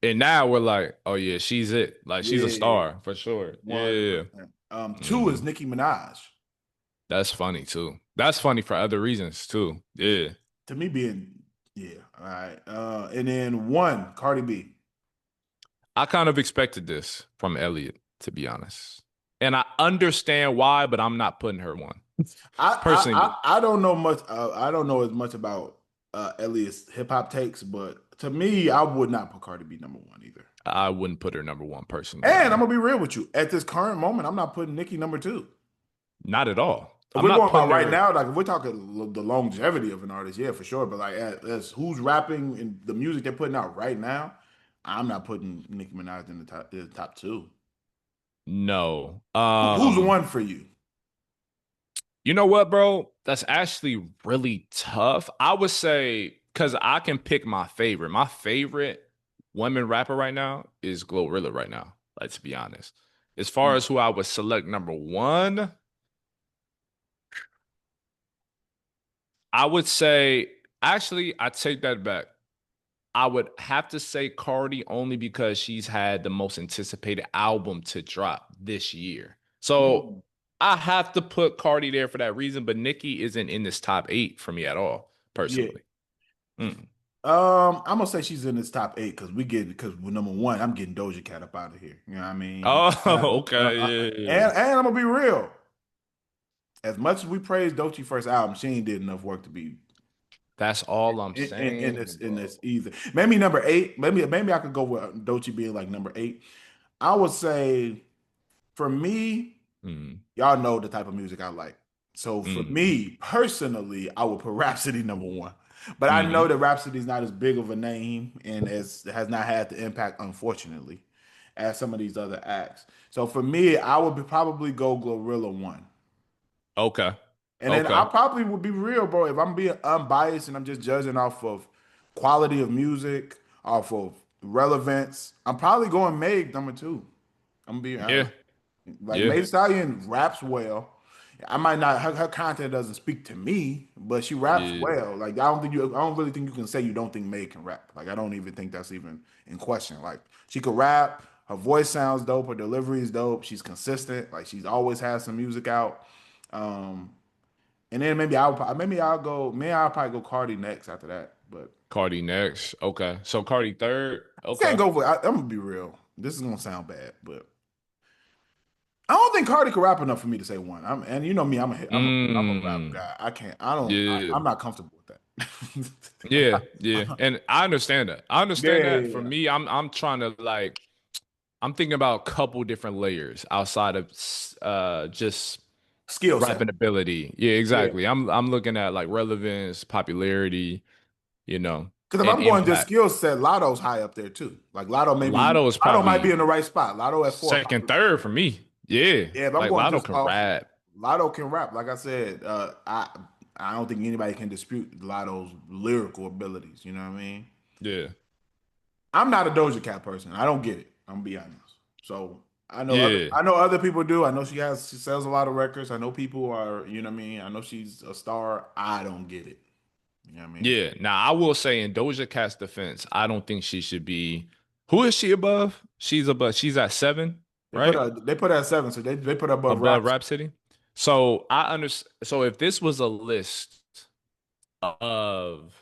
Speaker 2: And now we're like, oh yeah, she's it. Like she's a
Speaker 1: yeah,
Speaker 2: star for sure. Yeah.
Speaker 1: 100%. Two is
Speaker 2: Hmm.
Speaker 1: Nicki Minaj.
Speaker 2: That's funny too. That's funny for other reasons too. Yeah.
Speaker 1: To me being, yeah, all right. And then one, Cardi B.
Speaker 2: I kind of expected this from Elliot, to be honest. And I understand why, but I'm not putting her one. Personally, me.
Speaker 1: I don't know much. I don't know as much about Elliot's hip hop takes, but to me, I would not put Cardi B number one either.
Speaker 2: I wouldn't put her number one personally
Speaker 1: And I'm
Speaker 2: either.
Speaker 1: gonna be real with you. At this current moment, I'm not putting Nicki number two.
Speaker 2: Not at all.
Speaker 1: If
Speaker 2: I'm
Speaker 1: we're
Speaker 2: not
Speaker 1: going about
Speaker 2: putting
Speaker 1: right
Speaker 2: her.
Speaker 1: now, like if we're talking the longevity of an artist, yeah, for sure. But like as who's rapping and the music they're putting out right now, I'm not putting Nicki Minaj in the top two.
Speaker 2: No.
Speaker 1: Who's the one for you?
Speaker 2: You know what, bro? That's actually really tough. I would say because I can pick my favorite. My favorite woman rapper right now is Glorilla right now. Let's be honest. As far as who I would select number one, I would say actually I take that back. I would have to say Cardi only because she's had the most anticipated album to drop this year. So
Speaker 1: Mm.
Speaker 2: I have to put Cardi there for that reason, but Nicki isn't in this top eight for me at all,
Speaker 1: Yeah.
Speaker 2: personally. Mm.
Speaker 1: I'm gonna say she's in this top eight because we're number one. I'm getting Doja Cat up out of here. You know what I mean?
Speaker 2: Oh, okay, yeah, yeah, yeah.
Speaker 1: And I'm gonna be real. As much as we praise Doechii first album, she ain't did enough work to be
Speaker 2: That's all I'm
Speaker 1: in
Speaker 2: saying,
Speaker 1: this
Speaker 2: bro.
Speaker 1: either. Maybe number eight. Maybe I could go with Doechii being like number eight. I would say for me,
Speaker 2: Mm,
Speaker 1: y'all know the type of music I like. So for
Speaker 2: mm,
Speaker 1: me personally, I would put Rhapsody number one. But I know
Speaker 2: mm.
Speaker 1: that Rhapsody's not as big of a name and has not had the impact, unfortunately, as some of these other acts. So for me, I would probably go Glorilla one.
Speaker 2: Okay.
Speaker 1: And then I
Speaker 2: Okay.
Speaker 1: probably would be real, bro. If I'm being unbiased and I'm just judging off of quality of music, off of relevance, I'm probably going Meg number two. I'm being
Speaker 2: Yeah.
Speaker 1: like
Speaker 2: Yeah.
Speaker 1: Meg Thee Stallion raps well. I might not her content doesn't speak to me, but she raps
Speaker 2: Yeah.
Speaker 1: well. Like I don't really think you can say you don't think Meg can rap. Like I don't even think that's even in question. Like she could rap, her voice sounds dope, her delivery is dope, she's consistent, like she's always has some music out. Um, and then I'll probably go Cardi next after that. But
Speaker 2: Cardi next. Okay. So Cardi third.
Speaker 1: I can't
Speaker 2: Okay.
Speaker 1: go for I'm gonna be real. This is gonna sound bad, but I don't think Cardi could rap enough for me to say one. And you know me, I'm a rap
Speaker 2: Mm.
Speaker 1: guy. I can't.
Speaker 2: Yeah.
Speaker 1: I'm not comfortable with that.
Speaker 2: Yeah. Yeah. And I understand that. I
Speaker 1: Yeah,
Speaker 2: understand
Speaker 1: yeah,
Speaker 2: that.
Speaker 1: yeah,
Speaker 2: For
Speaker 1: yeah.
Speaker 2: me, I'm trying to like I'm thinking about a couple different layers outside of just
Speaker 1: Skill set.
Speaker 2: rapping ability. Yeah,
Speaker 1: Yeah.
Speaker 2: exactly. I'm looking at like relevance, popularity, you know,
Speaker 1: Because if
Speaker 2: and
Speaker 1: I'm going just
Speaker 2: impact.
Speaker 1: skill set, Lotto's high up there too. Like
Speaker 2: Lotto is
Speaker 1: Lotto might be
Speaker 2: probably
Speaker 1: in the right spot. Lotto at 4 or 5.
Speaker 2: second, third for me. Yeah.
Speaker 1: Yeah, if I'm
Speaker 2: Like
Speaker 1: going
Speaker 2: Lotto
Speaker 1: just
Speaker 2: can
Speaker 1: off,
Speaker 2: rap.
Speaker 1: Lotto can rap. Like I said, I don't think anybody can dispute Lotto's lyrical abilities. You know what I mean?
Speaker 2: Yeah.
Speaker 1: I'm not a Doja Cat person. I don't get it. I'm gonna be honest. So
Speaker 2: Yeah.
Speaker 1: I know other people do. I know she sells a lot of records. I know people are, you know what I mean? I know she's a star. I don't get it. You know what I mean?
Speaker 2: Yeah. Now I will say in Doja Cat's defense, I don't think she should be. Who is she above? She's above. She's at seven, right?
Speaker 1: They put her at 7, so they put her above
Speaker 2: Above
Speaker 1: Raps.
Speaker 2: Rhapsody. So I understand. So if this was a list of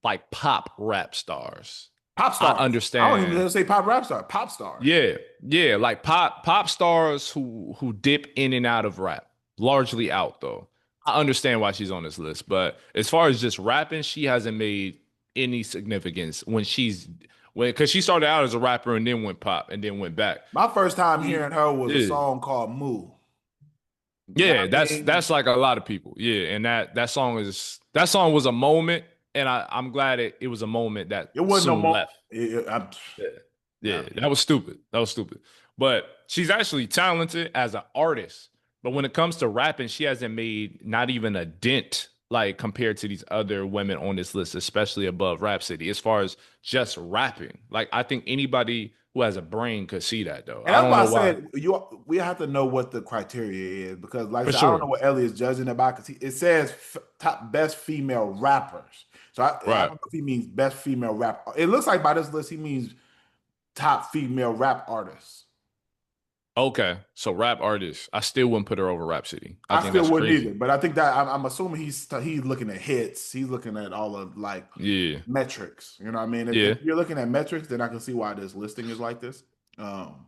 Speaker 2: like pop rap stars,
Speaker 1: Pop
Speaker 2: I
Speaker 1: stars. I don't
Speaker 2: understand.
Speaker 1: even say pop rap star. Pop stars.
Speaker 2: Yeah, yeah, like pop stars who dip in and out of rap, largely out though. I understand why she's on this list, but as far as just rapping, she hasn't made any significance when because she started out as a rapper and then went pop and then went back.
Speaker 1: My first time
Speaker 2: She-
Speaker 1: hearing her was a
Speaker 2: Yeah,
Speaker 1: song called Moo. You know
Speaker 2: yeah,
Speaker 1: what I mean?
Speaker 2: that's like a lot of people. Yeah, and that song was a moment, and I'm glad it was a moment that
Speaker 1: It wasn't no
Speaker 2: soon
Speaker 1: more.
Speaker 2: left. Yeah.
Speaker 1: I
Speaker 2: Yeah,
Speaker 1: mean,
Speaker 2: that was stupid. That was stupid. But she's actually talented as an artist. But when it comes to rapping, she hasn't made not even a dent, like compared to these other women on this list, especially above Rhapsody, as far as just rapping. Like I think anybody who has a brain could see that though.
Speaker 1: and
Speaker 2: I
Speaker 1: that's
Speaker 2: don't
Speaker 1: why I
Speaker 2: know why.
Speaker 1: said we have to know what the criteria is because, like I
Speaker 2: For
Speaker 1: said, I don't know
Speaker 2: sure.
Speaker 1: what Elliot's judging about because it says top best female rappers. So I
Speaker 2: Right.
Speaker 1: don't know if he means best female rap. It looks like by this list he means top female rap artists.
Speaker 2: Okay. So rap artist. I still wouldn't put her over Rhapsody. I
Speaker 1: I
Speaker 2: think
Speaker 1: still
Speaker 2: that's
Speaker 1: wouldn't either,
Speaker 2: crazy.
Speaker 1: but I think that I'm assuming he's looking at hits. He's looking at all of like
Speaker 2: Yeah.
Speaker 1: metrics. You know what I mean? If
Speaker 2: Yeah.
Speaker 1: you're looking at metrics, then I can see why this listing is like this. Um,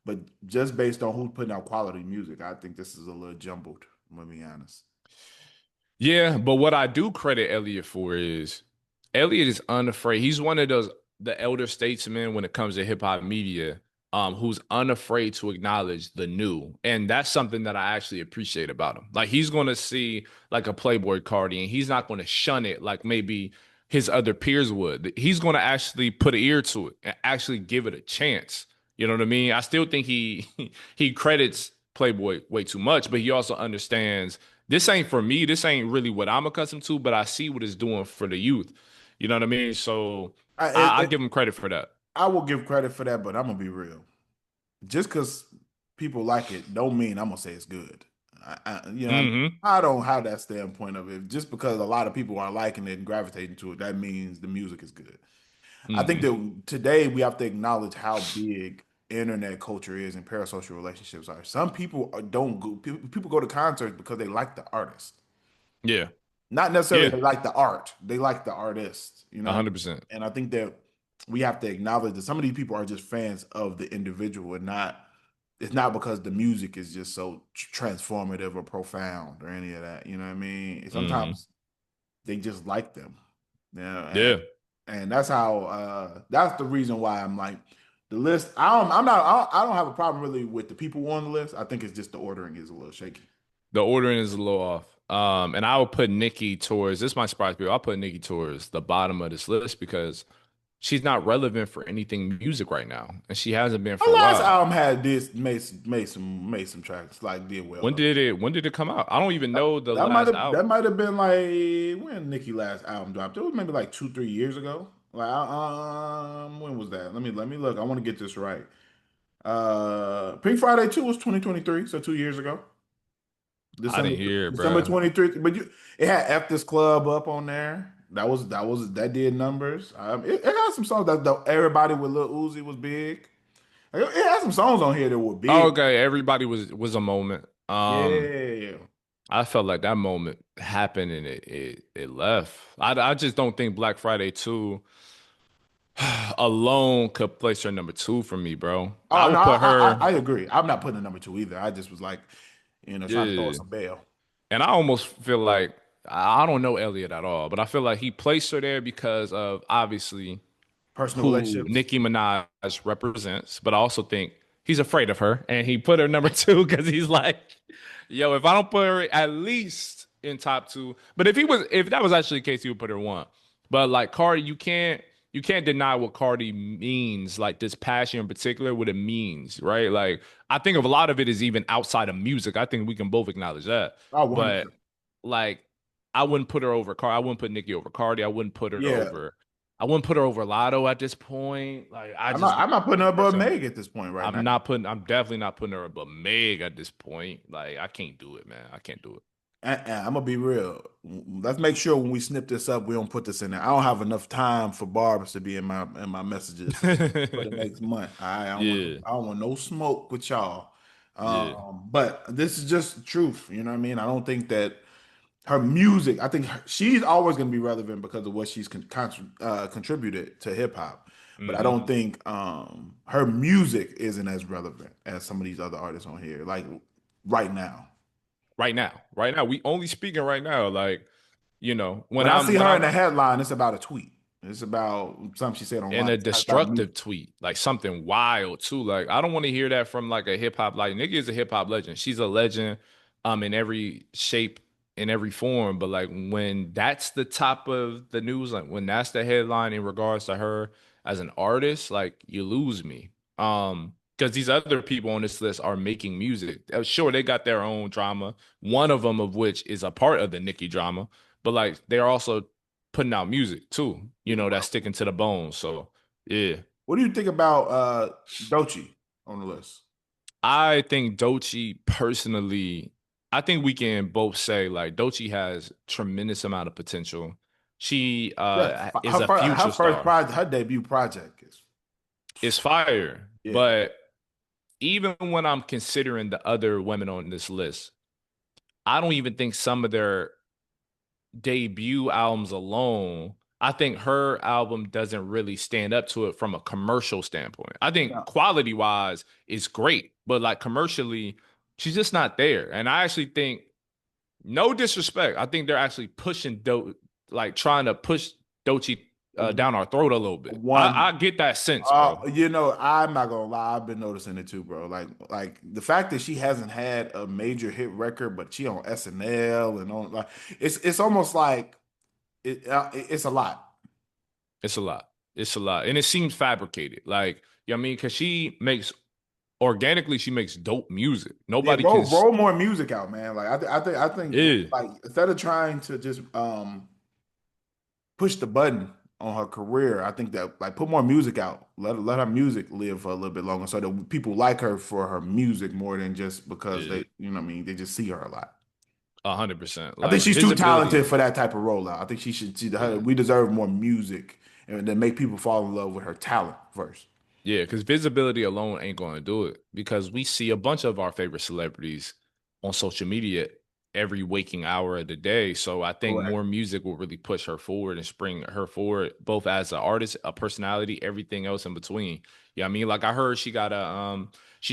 Speaker 1: but just based on who's putting out quality music, I think this is a little jumbled. I'm gonna be honest.
Speaker 2: Yeah, but what I do credit Elliot for is Elliot is unafraid. He's one of those the elder statesmen when it comes to hip hop media, who's unafraid to acknowledge the new, and that's something that I actually appreciate about him. Like he's going to see like a Playboy Cardi, and he's not going to shun it like maybe his other peers would. He's going to actually put an ear to it and actually give it a chance. You know what I mean? I still think he he credits Playboy way too much, but he also understands this ain't for me. This ain't really what I'm accustomed to, but I see what it's doing for the youth. You know what I mean? So
Speaker 1: I
Speaker 2: I give him credit for that.
Speaker 1: I will give credit for that, but I'm gonna be real. Just because people like it, don't mean I'm gonna say it's good.
Speaker 2: Hmm.
Speaker 1: I don't have that standpoint of it. Just because a lot of people are liking it and gravitating to it, that means the music is good. I think
Speaker 2: Hmm.
Speaker 1: that today we have to acknowledge how big internet culture is and parasocial relationships are. Some people don't go, people go to concerts because they like the artist,
Speaker 2: Yeah.
Speaker 1: not necessarily
Speaker 2: Yeah.
Speaker 1: they like the art. They like the artist, you know.
Speaker 2: 100%.
Speaker 1: And I think that we have to acknowledge that some of these people are just fans of the individual and not. It's not because the music is just so transformative or profound or any of that. You know what I mean?
Speaker 2: Hmm.
Speaker 1: Sometimes they just like them. Yeah,
Speaker 2: Yeah.
Speaker 1: and that's the reason why I'm like the list. I don't have a problem really with the people on the list. I think it's just the ordering is a little shaky.
Speaker 2: The ordering is a little off. And I would put Nikki towards this might surprise people. I'll put Nikki towards the bottom of this list because she's not relevant for anything music right now, and she hasn't been
Speaker 1: Her
Speaker 2: for a
Speaker 1: last
Speaker 2: while.
Speaker 1: album had this made some tracks like did well
Speaker 2: When
Speaker 1: though.
Speaker 2: did it come out? I don't even
Speaker 1: That,
Speaker 2: know the
Speaker 1: that might
Speaker 2: last
Speaker 1: have that
Speaker 2: album.
Speaker 1: might have been like when Nicki last album dropped. It was maybe like 2 3 years ago. Like when was that? Let me look. I want to get this right. Pink Friday 2 was 2023, so 2 years ago.
Speaker 2: I
Speaker 1: December
Speaker 2: didn't hear it,
Speaker 1: December
Speaker 2: bro.
Speaker 1: 23. But it had F This Club up on there. That did numbers. It had some songs that everybody with Lil Uzi was big. Like, it had some songs on here that were big.
Speaker 2: Okay, everybody was a moment.
Speaker 1: Yeah.
Speaker 2: I felt like that moment happened and it left. I just don't think Black Friday 2 alone could place her number 2 for me, bro. I
Speaker 1: Oh no,
Speaker 2: would put her,
Speaker 1: I agree. I'm not putting a number two either. I just was like, trying to throw
Speaker 2: yeah.
Speaker 1: us a bail.
Speaker 2: And I almost feel like I don't know Elliot at all, but I feel like he placed her there because of obviously
Speaker 1: Personal
Speaker 2: who
Speaker 1: relationships.
Speaker 2: Nicki Minaj represents, but I also think he's afraid of her and he put her number 2 because he's like, yo, if I don't put her at least in top 2, but if that was actually the case, he would put her 1. But like Cardi, you can't deny what Cardi means, like this passion in particular, what it means, right? Like I think of a lot of it is even outside of music. I think we can both acknowledge that.
Speaker 1: Oh,
Speaker 2: But
Speaker 1: 100%.
Speaker 2: like I wouldn't put her over Cardi. I wouldn't put Nicki over Cardi.
Speaker 1: Yeah.
Speaker 2: I wouldn't put her over Lotto at this point. Like I
Speaker 1: I'm
Speaker 2: just
Speaker 1: not I'm not putting her above
Speaker 2: personally,
Speaker 1: Meg at this point right now.
Speaker 2: I'm definitely not putting her above Meg at this point. Like I can't do it, man. I can't do
Speaker 1: I'm gonna be real. Let's make sure when we snip this up, we don't put this in there. I don't have enough time for barbers to be in my messages for the
Speaker 2: it.
Speaker 1: next month.
Speaker 2: Yeah,
Speaker 1: I don't want no smoke with y'all.
Speaker 2: yeah.
Speaker 1: But this is just the truth. You know what I mean? I don't think that her music. I think she's always gonna be relevant because of what she's contributed to hip hop. But I don't
Speaker 2: Hmm.
Speaker 1: think her music isn't as relevant as some of these other artists on here. Like right now.
Speaker 2: Right now, we only speaking right now. Like when
Speaker 1: When I see
Speaker 2: when
Speaker 1: her in
Speaker 2: I'm
Speaker 1: the headline, it's about a tweet. It's about something she said
Speaker 2: in
Speaker 1: online.
Speaker 2: a
Speaker 1: It's not about music.
Speaker 2: destructive tweet, like something wild too. Like I don't want to hear that from like a hip hop. Like Nicki is a hip hop legend. She's a legend, in every shape, in every form. But like when that's the top of the news, like when that's the headline in regards to her as an artist, like you lose me. Because these other people on this list are making music. Sure, they got their own drama. One of them of which is a part of the Nicki drama, but like they're also putting out music too, that's sticking to the bone. So yeah.
Speaker 1: What do you think about Doechii on the list?
Speaker 2: I think Doechii personally, I think we can both say like Doechii has tremendous amount of potential. She
Speaker 1: Yeah,
Speaker 2: is a
Speaker 1: her
Speaker 2: future
Speaker 1: first
Speaker 2: star.
Speaker 1: project, her debut project is
Speaker 2: It's fire.
Speaker 1: yeah.
Speaker 2: But even when I'm considering the other women on this list, I don't even think some of their debut albums alone, I think her album doesn't really stand up to it from a commercial standpoint. I think
Speaker 1: No.
Speaker 2: quality wise, it's great, but like commercially, she's just not there. And I actually think, no disrespect, I think they're actually like trying to push Doechii down our throat a little bit. I
Speaker 1: One,
Speaker 2: get that sense, bro.
Speaker 1: I'm not gonna lie, I've been noticing it too, bro. Like the fact that she hasn't had a major hit record, but she on SNL and on like it's almost like it's a lot.
Speaker 2: It's a lot. It's a lot. And it seems fabricated. Like, you know what I mean? Because organically, she makes dope music.
Speaker 1: Yeah,
Speaker 2: Nobody can,
Speaker 1: roll more music out, man. Like I think
Speaker 2: yeah.
Speaker 1: like instead of trying to just push the button on her career, I think that like put more music out. Let her music live for a little bit longer so that people like her for her music more than just because
Speaker 2: Yeah,
Speaker 1: what I mean, they just see her a lot.
Speaker 2: 100%.
Speaker 1: I think
Speaker 2: Like
Speaker 1: she's too
Speaker 2: visibility.
Speaker 1: talented for that type of rollout. I think she should see
Speaker 2: Yeah.
Speaker 1: we deserve more music and then make people fall in love with her talent first.
Speaker 2: Yeah, because visibility alone ain't going to do it. Because we see a bunch of our favorite celebrities on social media every waking hour of the day. So I think
Speaker 1: Correct.
Speaker 2: more music will really push her forward and spring her forward, both as an artist, a personality, everything else in between. Yeah, I mean, like I heard she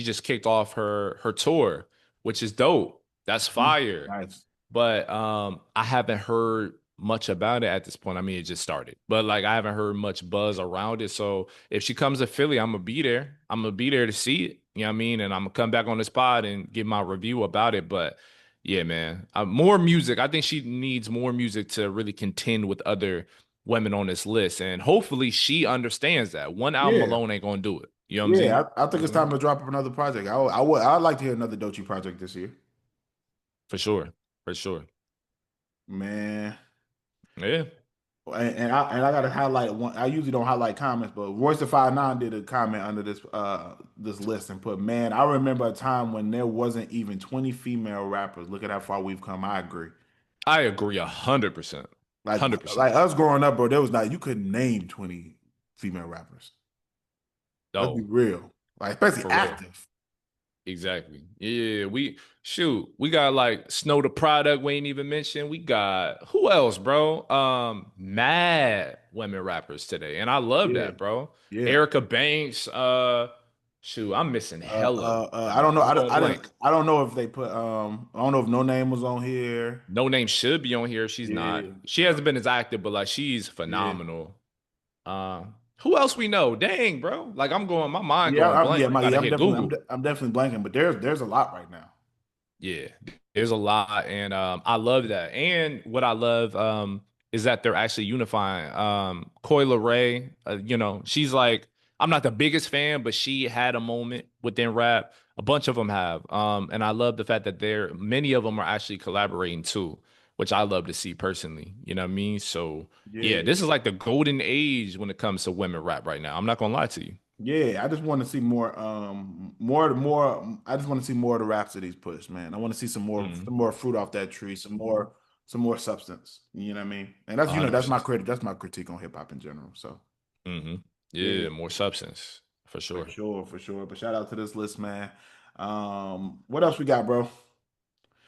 Speaker 2: just kicked off her tour, which is dope. That's fire.
Speaker 1: Nice.
Speaker 2: But I haven't heard much about it at this point. I mean, it just started, but like I haven't heard much buzz around it. So if she comes to Philly, I'm gonna be there. I'm gonna be there to see it. You know what I mean? And I'm gonna come back on this pod and give my review about it. But yeah, man, more music. I think she needs more music to really contend with other women on this list, and hopefully she understands that one album
Speaker 1: Yeah,
Speaker 2: alone ain't gonna do it. You know what I'm saying?
Speaker 1: yeah. I think it's time to drop up another project. I'd like to hear another Doechii project this year,
Speaker 2: For sure, for sure.
Speaker 1: man.
Speaker 2: Yeah,
Speaker 1: And I gotta highlight one. I usually don't highlight comments, but Royce the 5'9" did a comment under this list and put, "Man, I remember a time when there wasn't even 20 female rappers. Look at how far we've come." I agree.
Speaker 2: I agree 100%,
Speaker 1: Like
Speaker 2: 100%.
Speaker 1: like us growing up, bro, there was not you couldn't name 20 female rappers. Let's be
Speaker 2: No,
Speaker 1: real. Like especially
Speaker 2: for real.
Speaker 1: active.
Speaker 2: Exactly. Yeah, we got like Snow the Product we ain't even mentioned. We got who else, bro? Mad women rappers today. And I love
Speaker 1: Yeah,
Speaker 2: that, bro.
Speaker 1: yeah.
Speaker 2: Erica Banks, I'm missing hella.
Speaker 1: I don't know.
Speaker 2: I'm going blank.
Speaker 1: I don't know if they put I don't know if No Name was on here.
Speaker 2: No Name should be on here. She's not.
Speaker 1: Yeah,
Speaker 2: She hasn't been as active, but like she's
Speaker 1: yeah.
Speaker 2: phenomenal. Who else we know? Dang, bro. Like my mind
Speaker 1: Yeah,
Speaker 2: going blank. I gotta hit Google.
Speaker 1: I'm definitely blanking, but there's a lot right now.
Speaker 2: Yeah, there's a lot, and I love that. And what I love is that they're actually unifying. Coi Ray, she's like I'm not the biggest fan, but she had a moment within rap. A bunch of them have, and I love the fact that many of them are actually collaborating too, which I love to see personally. You know what I mean? So yeah,
Speaker 1: Yeah,
Speaker 2: this is like the golden age when it comes to women rap right now. I'm not gonna lie to you.
Speaker 1: yeah. I just want to see more. I just want to see more of the Rhapsodies push, man. I want to see
Speaker 2: Mm-hmm.
Speaker 1: some more fruit off that tree, some more substance. You know what I mean? And that's that's
Speaker 2: 100%.
Speaker 1: my critique on hip hop in general. So
Speaker 2: Mm-hmm.
Speaker 1: yeah,
Speaker 2: Yeah, more substance for
Speaker 1: for
Speaker 2: sure.
Speaker 1: sure, for sure. But shout out to this list, man. What else we got, bro?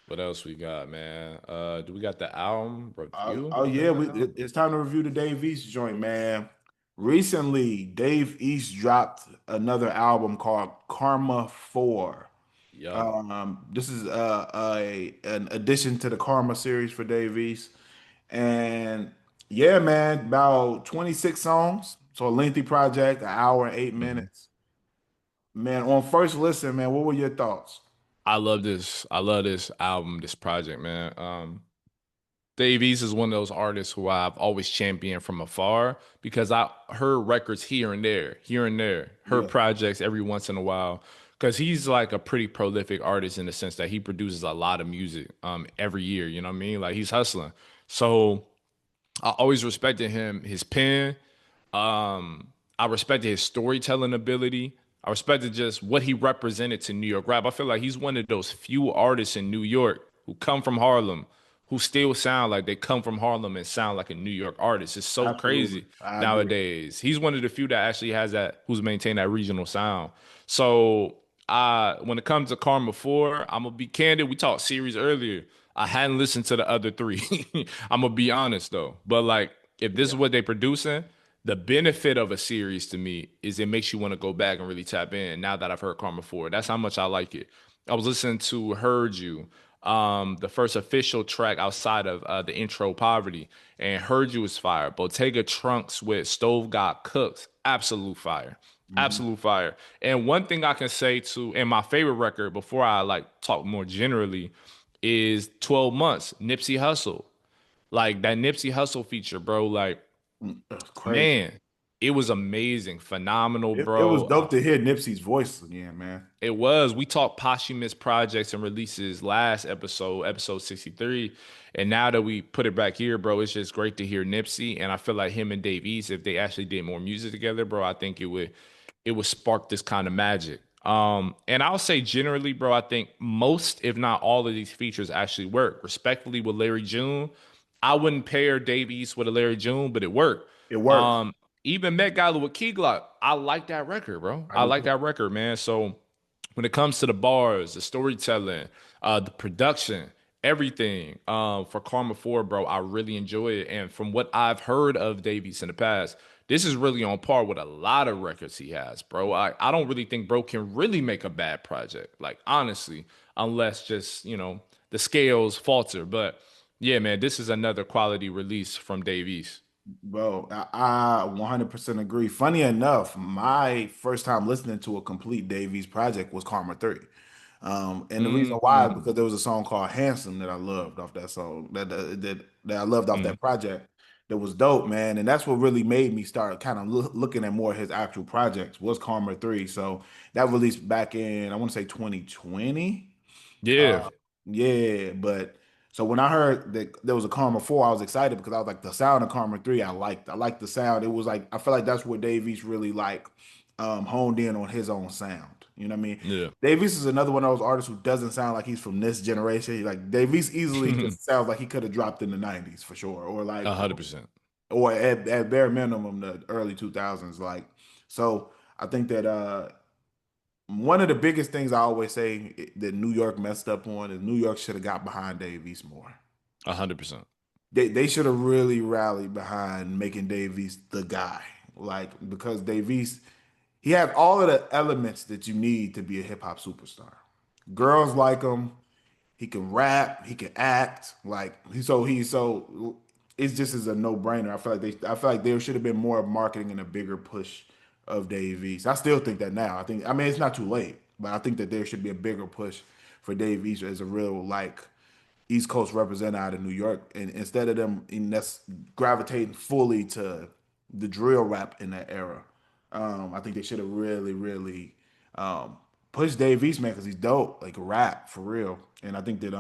Speaker 2: What else we got, man? Do we got the album review
Speaker 1: Oh
Speaker 2: thing
Speaker 1: yeah,
Speaker 2: right now?
Speaker 1: it's time to review the Dave East joint, man. Recently, Dave East dropped another album called Karma 4.
Speaker 2: Yup.
Speaker 1: This is an addition to the Karma series for Dave East. And yeah, man, about 26 songs. So a lengthy project, an hour and eight
Speaker 2: Mhm.
Speaker 1: minutes. Man, on first listen, man, what were your thoughts?
Speaker 2: I love this. I love this album, this project, man. Dave East is one of those artists who I've always championed from afar because I heard records here and there, heard
Speaker 1: Yeah,
Speaker 2: projects every once in a while. Because he's like a pretty prolific artist in the sense that he produces a lot of music every year. You know what I mean? Like he's hustling. So I always respected him, his pen. I respected his storytelling ability. I respected just what he represented to New York rap. I feel like he's one of those few artists in New York who come from Harlem, who still sound like they come from Harlem and sound like a New York artist. It's so
Speaker 1: absolutely.
Speaker 2: crazy
Speaker 1: I agree.
Speaker 2: nowadays. He's one of the few that actually has that, who's maintained that regional sound. So when it comes to Karma 4, I'm gonna be candid. We talked series earlier. I hadn't listened to the other three. I'm gonna be honest though. But like if this is
Speaker 1: Yeah.
Speaker 2: what they're producing, the benefit of a series to me is it makes you want to go back and really tap in now that I've heard Karma 4. That's how much I like it. I was listening to Heard You, the first official track outside of the intro Poverty, and Heard You is fire. Bottega Trunks with Stove Got Cooks, absolute fire.
Speaker 1: Mhm.
Speaker 2: Absolute fire. And one thing I can say to, and my favorite record before I like talk more generally is 12 Months, Nipsey Hussle. Like that Nipsey Hussle feature, bro. Like,
Speaker 1: That's crazy.
Speaker 2: man, it was amazing, phenomenal,
Speaker 1: It was
Speaker 2: bro.
Speaker 1: dope to hear Nipsey's voice again, man.
Speaker 2: It was. We talked posthumous projects and releases last episode, episode 63. And now that we put it back here, bro, it's just great to hear Nipsey. And I feel like him and Dave East, if they actually did more music together, bro, I think it would spark this kind of magic. And I'll say generally, bro, I think most, if not all of these features actually work. Respectfully with Larry June, I wouldn't pair Dave East with a Larry June, but it worked.
Speaker 1: It works.
Speaker 2: Um, Even Met Gala with Key Glock, I like that record, bro.
Speaker 1: I
Speaker 2: I
Speaker 1: do
Speaker 2: like
Speaker 1: too.
Speaker 2: that record, man. So when it comes to the bars, the storytelling, the production, everything for Karma 4, bro, I really enjoy it. And from what I've heard of Davies in the past, this is really on par with a lot of records he has, bro. I don't really think bro can really make a bad project, like honestly, unless just, the scales falter. But yeah, man, this is another quality release from Davies.
Speaker 1: Bro, I 100% agree. Funny enough, my first time listening to a complete Davies project was Karma 3. And the reason why is
Speaker 2: Mm-hmm.
Speaker 1: because there was a song called Handsome that I loved off that song, that I loved off that project. that was dope, man. And that's what really made me start kind of looking at more of his actual projects was Karma 3. So that released back in, I want to say 2020.
Speaker 2: Yeah.
Speaker 1: Uh, yeah, but so when I heard that there was a Karma 4, I was excited because I was like the sound of Karma 3, I liked. I liked the sound. It was like I feel like that's where Dave East really like honed in on his own sound. You know what I mean?
Speaker 2: Yeah.
Speaker 1: Dave East is another one of those artists who doesn't sound like he's from this generation. Like Dave East easily just sounds like he could have dropped in the 90s for sure. Or like
Speaker 2: 100%.
Speaker 1: or at bare minimum the early 2000s. Like so I think that one of the biggest things I always say that New York messed up on is New York should have got behind Dave East more.
Speaker 2: 100%.
Speaker 1: They should have really rallied behind making Dave East the guy. Like because Dave East he has all of the elements that you need to be a hip hop superstar. Girls like him. He can rap. He can act. Like he's so. It's just is a no brainer. I feel like there should have been more marketing and a bigger push of Dave East. I still think that now. I mean it's not too late, but I think that there should be a bigger push for Dave East as a real like East Coast representative out of New York, and instead of them that's gravitating fully to the drill rap in that era, I think they should have really, really pushed Dave East, man, because he's dope, like rap for real. And I think that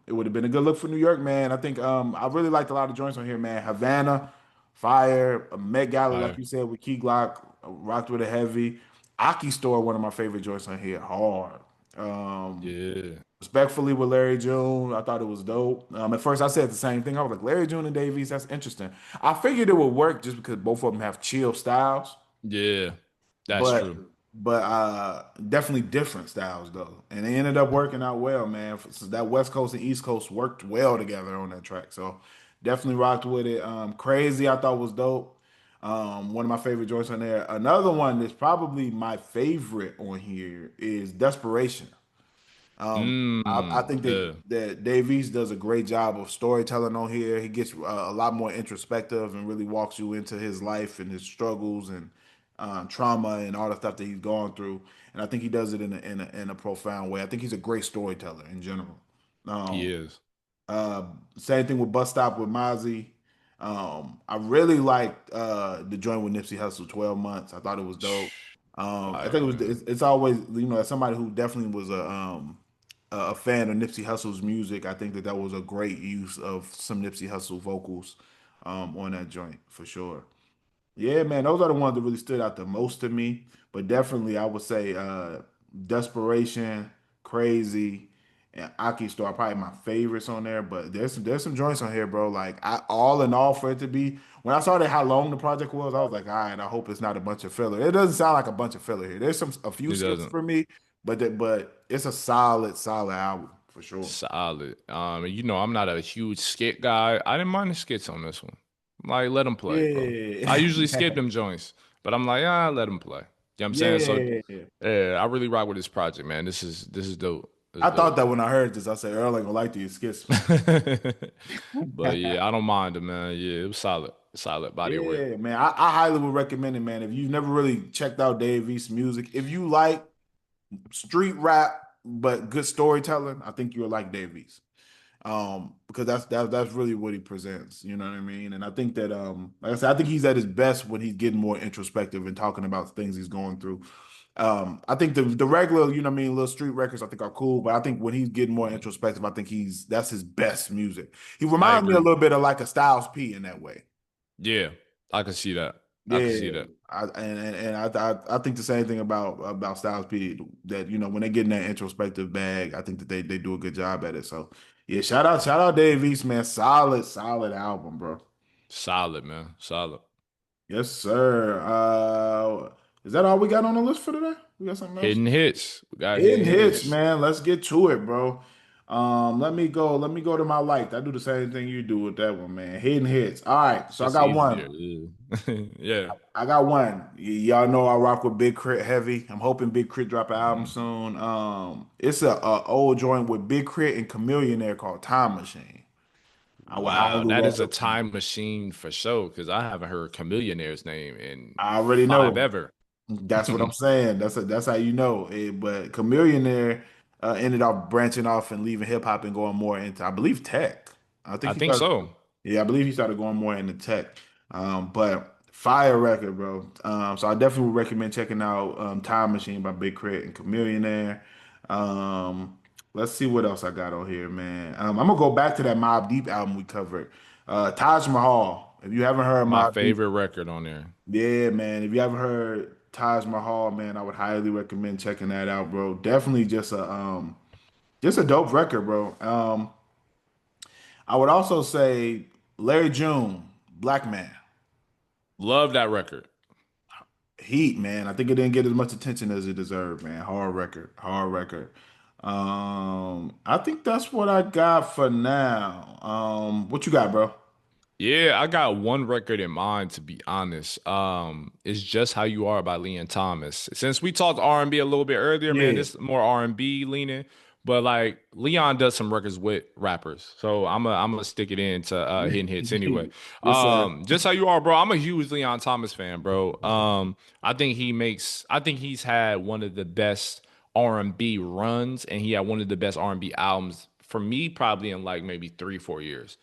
Speaker 1: it would have been a good look for New York, man. I think I really liked a lot of joints on here, man. Havana, Fire, Met Gala, like
Speaker 2: Fire.
Speaker 1: you said with Key Glock, rocked with a heavy. Aki Store, one of my favorite joints on here, hard. Um,
Speaker 2: Yeah.
Speaker 1: Respectfully with Larry June, I thought it was dope. At first, I said the same thing. I was like, Larry June and Davies, that's interesting. I figured it would work just because both of them have chill styles,
Speaker 2: Yeah. That's
Speaker 1: but
Speaker 2: true.
Speaker 1: definitely different styles though, and they ended up working out well, man. So that West Coast and East Coast worked well together on that track. So definitely rocked with it. Crazy, I thought was dope. One of my favorite joints on there. Another one that's probably my favorite on here is Desperation. I think
Speaker 2: Yeah.
Speaker 1: that Dave East does a great job of storytelling on here. He gets a lot more introspective and really walks you into his life and his struggles and trauma and all the stuff that he's gone through. And I think he does it in a profound way. I think he's a great storyteller in general.
Speaker 2: He
Speaker 1: Um,
Speaker 2: is.
Speaker 1: uh, Same thing with Bus Stop with Mozzie. I really liked the joint with Nipsey Hussle, 12 months. I thought it was dope. I
Speaker 2: Fire,
Speaker 1: think
Speaker 2: man.
Speaker 1: it's always as somebody who definitely was a fan of Nipsey Hussle's music. I think that that was a great use of some Nipsey Hussle vocals on that joint for sure. Yeah, man, those are the ones that really stood out the most to me. But definitely, I would say Desperation, Crazy, and Aki Star are probably my favorites on there. But there's some joints on here, bro. Like all in all, for it to be when I saw that how long the project was, I was like, all right, I hope it's not a bunch of filler. It doesn't sound like a bunch of filler here. There's a few
Speaker 2: He
Speaker 1: skips
Speaker 2: doesn't.
Speaker 1: for me, but it's a solid album for sure.
Speaker 2: Solid. You know, I'm not a huge skit guy. I didn't mind the skits on this one. Like, let them play, bro. I usually skip
Speaker 1: Yeah,
Speaker 2: them joints, but I'm like, let them play. You know what I'm saying? So,
Speaker 1: yeah.
Speaker 2: yeah, I really rock with this project, man. This is dope. This is
Speaker 1: I thought
Speaker 2: dope.
Speaker 1: that when I heard this, I said Earl ain't gonna like these skits.
Speaker 2: But yeah, I don't mind it, man. Yeah, it was solid. Solid body of work.
Speaker 1: Yeah, man. I highly would recommend it, man. If you've never really checked out Dave East music, if you like street rap but good storytelling, I think you'll like Dave East. Because that's really what he presents. You know what I mean? And I think that like I said, I think he's at his best when he's getting more introspective and talking about things he's going through. I think the regular, you know what I mean, little street records I think are cool, but I think when he's getting more
Speaker 2: Mhm.
Speaker 1: introspective, I think that's his best music. He
Speaker 2: I
Speaker 1: reminds me a
Speaker 2: agree.
Speaker 1: little bit of like a Styles P in that way.
Speaker 2: Yeah, I can see that. I can see
Speaker 1: Yeah,
Speaker 2: that.
Speaker 1: I think the same thing about Styles P that when they get in that introspective bag, I think that they do a good job at it. So yeah, shout out Dave East, man, solid album, bro.
Speaker 2: Solid, man. Solid.
Speaker 1: Yes, sir. Is that all we got on the list for today? We got something else?
Speaker 2: Hitting hits. We got
Speaker 1: Hitting
Speaker 2: hitting
Speaker 1: hits,
Speaker 2: hits.
Speaker 1: man. Let's get to it, bro. Let me go to my liked. I do the same thing you do with that one, man. Hitting hits. All right, so I
Speaker 2: It's
Speaker 1: got
Speaker 2: easier.
Speaker 1: one.
Speaker 2: Yeah. Yeah.
Speaker 1: I got one. Y'all know I rock with Big Crit heavy. I'm hoping Big Crit drop an album
Speaker 2: Mhm.
Speaker 1: soon. It's a old joint with Big Crit and Chameleon there called Time Machine. I
Speaker 2: Wow,
Speaker 1: only
Speaker 2: that
Speaker 1: rock
Speaker 2: is a
Speaker 1: with.
Speaker 2: time machine for sure. Because I haven't heard Chameleonaire's name in
Speaker 1: I already
Speaker 2: five
Speaker 1: know.
Speaker 2: ever.
Speaker 1: That's what I'm saying. That's how you know. But Chameleon there ended up branching off and leaving hip hop and going more into, I believe, tech. I think
Speaker 2: I
Speaker 1: he
Speaker 2: think
Speaker 1: started.
Speaker 2: so.
Speaker 1: Yeah, I believe he started going more into tech. But fire record, bro. So I definitely would recommend checking out Time Machine by Big Crit and Chameleonaire. Let's see what else I got on here, man. I'm gonna go back to that Mobb Deep album we covered. Taj Mahal. If you haven't heard
Speaker 2: My
Speaker 1: Mobb Deep,
Speaker 2: favorite record on there.
Speaker 1: yeah, man. If you haven't heard Taj Mahal, man, I would highly recommend checking that out, bro. Definitely just a dope record, bro. I would also say Larry June, Black Man.
Speaker 2: Love that record.
Speaker 1: Heat, man. I think it didn't get as much attention as it deserved, man. Hard record, hard record. I think that's what I got for now. What you got, bro?
Speaker 2: Yeah, I got one record in mind to be honest. It's Just How You Are by Leon Thomas. Since we talked R&B a little bit earlier, man,
Speaker 1: Yeah.
Speaker 2: this is more R&B leaning, but like Leon does some records with rappers. So I'm gonna stick it into hitting hits anyway.
Speaker 1: Yes, sir.
Speaker 2: Just How You Are, bro. I'm a huge Leon Thomas fan, bro. I think he's had one of the best R&B runs and he had one of the best R&B albums for me probably in like maybe 3 4 years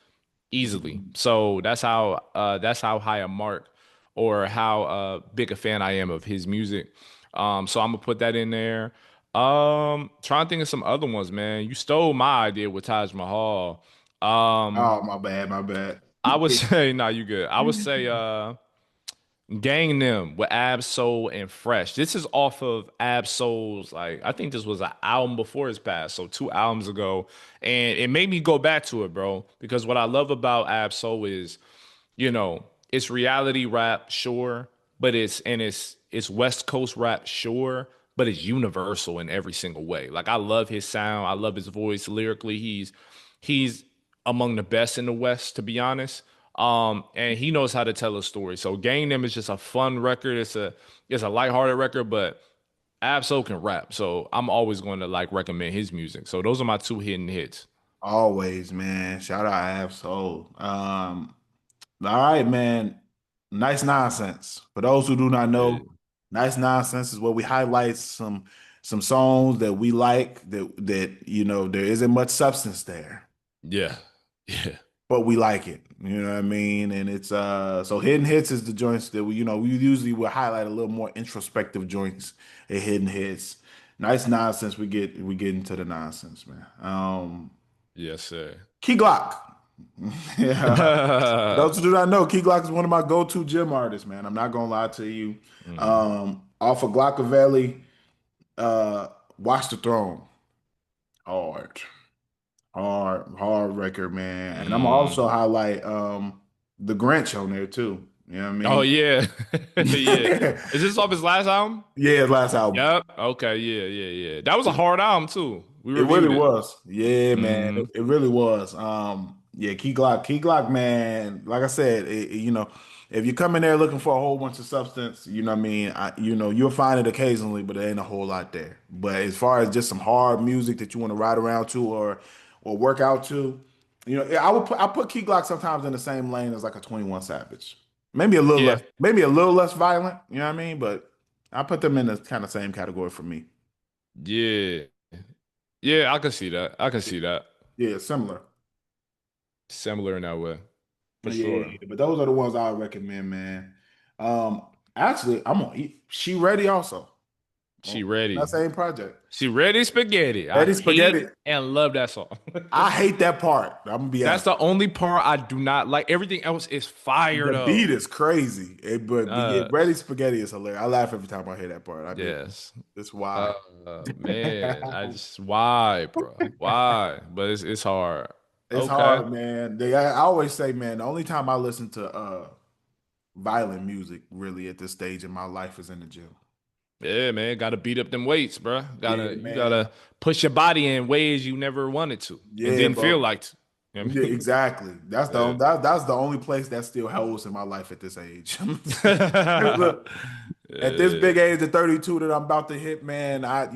Speaker 2: easily. So that's how high a mark or how big a fan I am of his music. So I'm gonna put that in there. Trying to think of some other ones, man. You stole my idea with Taj Mahal. Um,
Speaker 1: Oh, my bad, my bad.
Speaker 2: I would say, nah, you good. I would say Gang Them with Ab Soul and Fresh. This is off of Ab Soul's, like, I think this was an album before his pass, so 2 albums ago. And it made me go back to it, bro, because what I love about Ab Soul is, it's reality rap, sure, but it's West Coast rap, sure, but it's universal in every single way. Like I love his sound, I love his voice. Lyrically, he's among the best in the West, to be honest. And he knows how to tell a story. So Gang Them is just a fun record. It's a lighthearted record, but Absol can rap. So I'm always going to like recommend his music. So those are my two hidden hits.
Speaker 1: Always, man. Shout out Absol. All right, man. Nice nonsense. For those who do not know,
Speaker 2: Yeah.
Speaker 1: nice nonsense is where we highlight some songs that we like that there isn't much substance there,
Speaker 2: Yeah. Yeah.
Speaker 1: but we like it. You know what I mean? And it's so hidden hits is the joints that we usually will highlight a little more introspective joints at hidden hits. Nice nonsense. We get into the nonsense, man.
Speaker 2: Yes, sir.
Speaker 1: Key Glock. Yeah. For those who do not know, Key Glock is one of my go-to gym artists, man. I'm not gonna lie to you.
Speaker 2: Mhm.
Speaker 1: Off of Glockavelli, Watch the Throne. Hard, hard record, man. And I'm also
Speaker 2: Mhm.
Speaker 1: highlight the Grinch on there too. You know what I
Speaker 2: Oh
Speaker 1: mean?
Speaker 2: yeah. Yeah. Is this off his last album?
Speaker 1: Yeah, his last album.
Speaker 2: Yep. Okay. Yeah. Yeah. Yeah. That was a hard album too. We
Speaker 1: It really
Speaker 2: reviewed it.
Speaker 1: was. Yeah, man.
Speaker 2: Hmm.
Speaker 1: It really was. Yeah, Key Glock, man. Like I said, if you come in there looking for a whole bunch of substance, you know what I mean. You'll find it occasionally, but there ain't a whole lot there. But as far as just some hard music that you want to ride around to or work out to, I put Key Glock sometimes in the same lane as like a 21 Savage.
Speaker 2: Yeah.
Speaker 1: Maybe a little less violent. You know what I mean? But I put them in the kind of same category for me.
Speaker 2: Yeah. Yeah. I can see that. I can see that.
Speaker 1: Yeah, similar.
Speaker 2: Similar in that way, for
Speaker 1: Yeah, yeah,
Speaker 2: sure.
Speaker 1: yeah. But those are the ones I would recommend, man. Actually, I'm gonna eat. She ready also
Speaker 2: She
Speaker 1: on that
Speaker 2: ready.
Speaker 1: same project.
Speaker 2: She ready spaghetti. I
Speaker 1: Ready
Speaker 2: hate
Speaker 1: spaghetti.
Speaker 2: and love that song.
Speaker 1: I hate that part. I'm gonna be
Speaker 2: That's
Speaker 1: honest.
Speaker 2: the only part I do not like. Everything else is fire
Speaker 1: The beat
Speaker 2: though.
Speaker 1: is crazy, but yeah,
Speaker 2: Uh,
Speaker 1: ready spaghetti is hilarious. I laugh every time I hear that part. I do.
Speaker 2: yes.
Speaker 1: It's why.
Speaker 2: Man, I just why, bro? Why? But it's hard.
Speaker 1: It's
Speaker 2: Okay.
Speaker 1: hard, man. I always say, man, the only time I listen to violent music really at this stage in my life is in the gym.
Speaker 2: Yeah, man, gotta beat up them weights, bro.
Speaker 1: Yeah,
Speaker 2: You
Speaker 1: man.
Speaker 2: gotta push your body in ways you never wanted to and
Speaker 1: Yeah,
Speaker 2: didn't feel
Speaker 1: bro.
Speaker 2: like to. You know
Speaker 1: Yeah,
Speaker 2: what
Speaker 1: exactly.
Speaker 2: I mean?
Speaker 1: That's the only place that still holds in my life at this age.
Speaker 2: Yeah.
Speaker 1: Look, at this
Speaker 2: Yeah.
Speaker 1: big age of 32 that I'm about to hit, man, I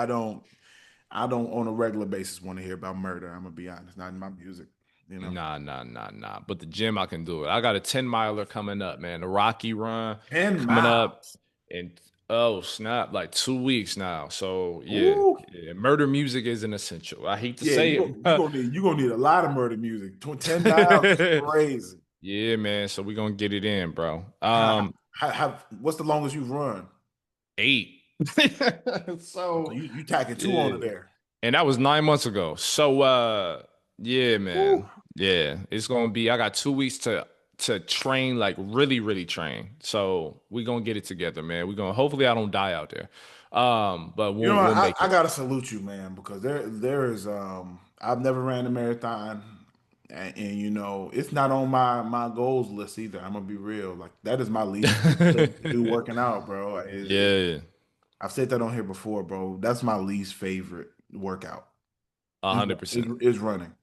Speaker 1: don't on a regular basis want to hear about murder. I'm gonna be honest, not in my music, you know.
Speaker 2: Nah, nah, nah, nah. But the gym, I can do it. I got a 10 miler coming up, man. The Rocky run
Speaker 1: 10
Speaker 2: coming up
Speaker 1: miles.
Speaker 2: in Oh, snap. Like 2 weeks now. So yeah.
Speaker 1: Ooh.
Speaker 2: Yeah. Murder music is an essential. I hate to
Speaker 1: Yeah,
Speaker 2: say it.
Speaker 1: you gonna need a lot of murder music. 10 miles is crazy.
Speaker 2: Yeah, man. So we're gonna get it in, bro.
Speaker 1: What's the longest you've run?
Speaker 2: 8.
Speaker 1: So
Speaker 2: So
Speaker 1: you tacking two on
Speaker 2: yeah.
Speaker 1: it there.
Speaker 2: And that was 9 months ago. So yeah,
Speaker 1: Ooh.
Speaker 2: man. Yeah. It's gonna be I got 2 weeks to train, like really, really train. So we're gonna get it together, man. We're gonna hopefully I don't die out there. But
Speaker 1: You know,
Speaker 2: we'll make
Speaker 1: I
Speaker 2: it.
Speaker 1: gotta salute you, man, because there is I've never ran a marathon, and you know it's not on my goals list either. I'm gonna be real, like that is my least favorite thing to do working out, bro.
Speaker 2: Yeah,
Speaker 1: I've said that on here before, bro. That's my least favorite workout
Speaker 2: a hundred percent.
Speaker 1: is running.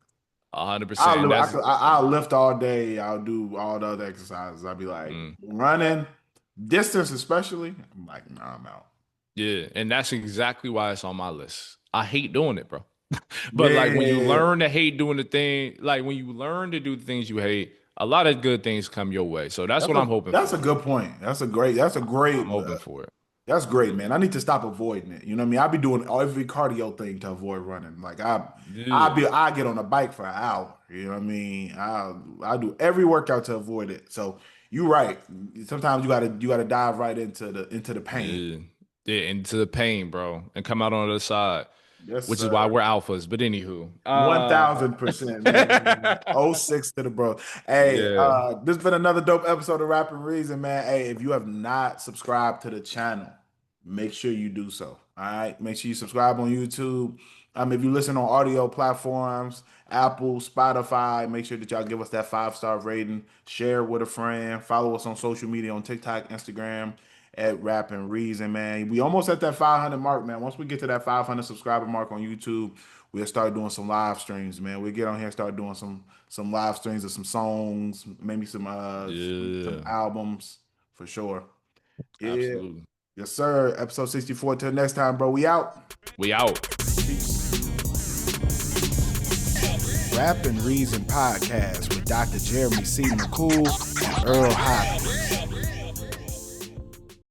Speaker 2: A hundred percent. And that's
Speaker 1: I'll lift all day. I'll do all the other exercises. I'll be like
Speaker 2: mm,
Speaker 1: running distance, especially. I'm like, nah, I'm out.
Speaker 2: yeah, and that's exactly why it's on my list. I hate doing it, bro. But like when you
Speaker 1: Yeah,
Speaker 2: learn to hate doing the thing, like when you learn to do the things you hate, a lot of good things come your way. So that's what I'm hoping
Speaker 1: that's a
Speaker 2: for.
Speaker 1: good point.
Speaker 2: I'm hoping for it.
Speaker 1: That's great, man. I need to stop avoiding it. You know what I mean? I be doing every cardio thing to avoid running. Like
Speaker 2: Yeah,
Speaker 1: I get on a bike for an hour. You know what I mean? I do every workout to avoid it. So you're right. Sometimes you gotta dive right into the pain.
Speaker 2: yeah, yeah, into the pain, bro, and come out on the other side,
Speaker 1: Yes,
Speaker 2: which is why
Speaker 1: sir.
Speaker 2: we're alphas. But anywho,
Speaker 1: 1000%, man. Oh six to the bro. Hey,
Speaker 2: yeah,
Speaker 1: this has been another dope episode of Rap and Reason, man. Hey, if you have not subscribed to the channel, make sure you do so. All right. Make sure you subscribe on YouTube. If you listen on audio platforms, Apple, Spotify, make sure that y'all give us that 5-star rating. Share with a friend. Follow us on social media on TikTok, Instagram at Rap and Reason, man. We almost at that 500 mark, man. Once we get to that 500 subscriber mark on YouTube, we'll start doing some live streams, man. We'll get on here and start doing some live streams of some songs, maybe some
Speaker 2: yeah,
Speaker 1: albums for sure. Yeah.
Speaker 2: absolutely.
Speaker 1: Yes, sir. Episode 64. Till next time, bro. We out.
Speaker 2: We out.
Speaker 1: Peace. Rap and Reason podcast with Dr. Jeremy C. McCool and Earl Hopkins.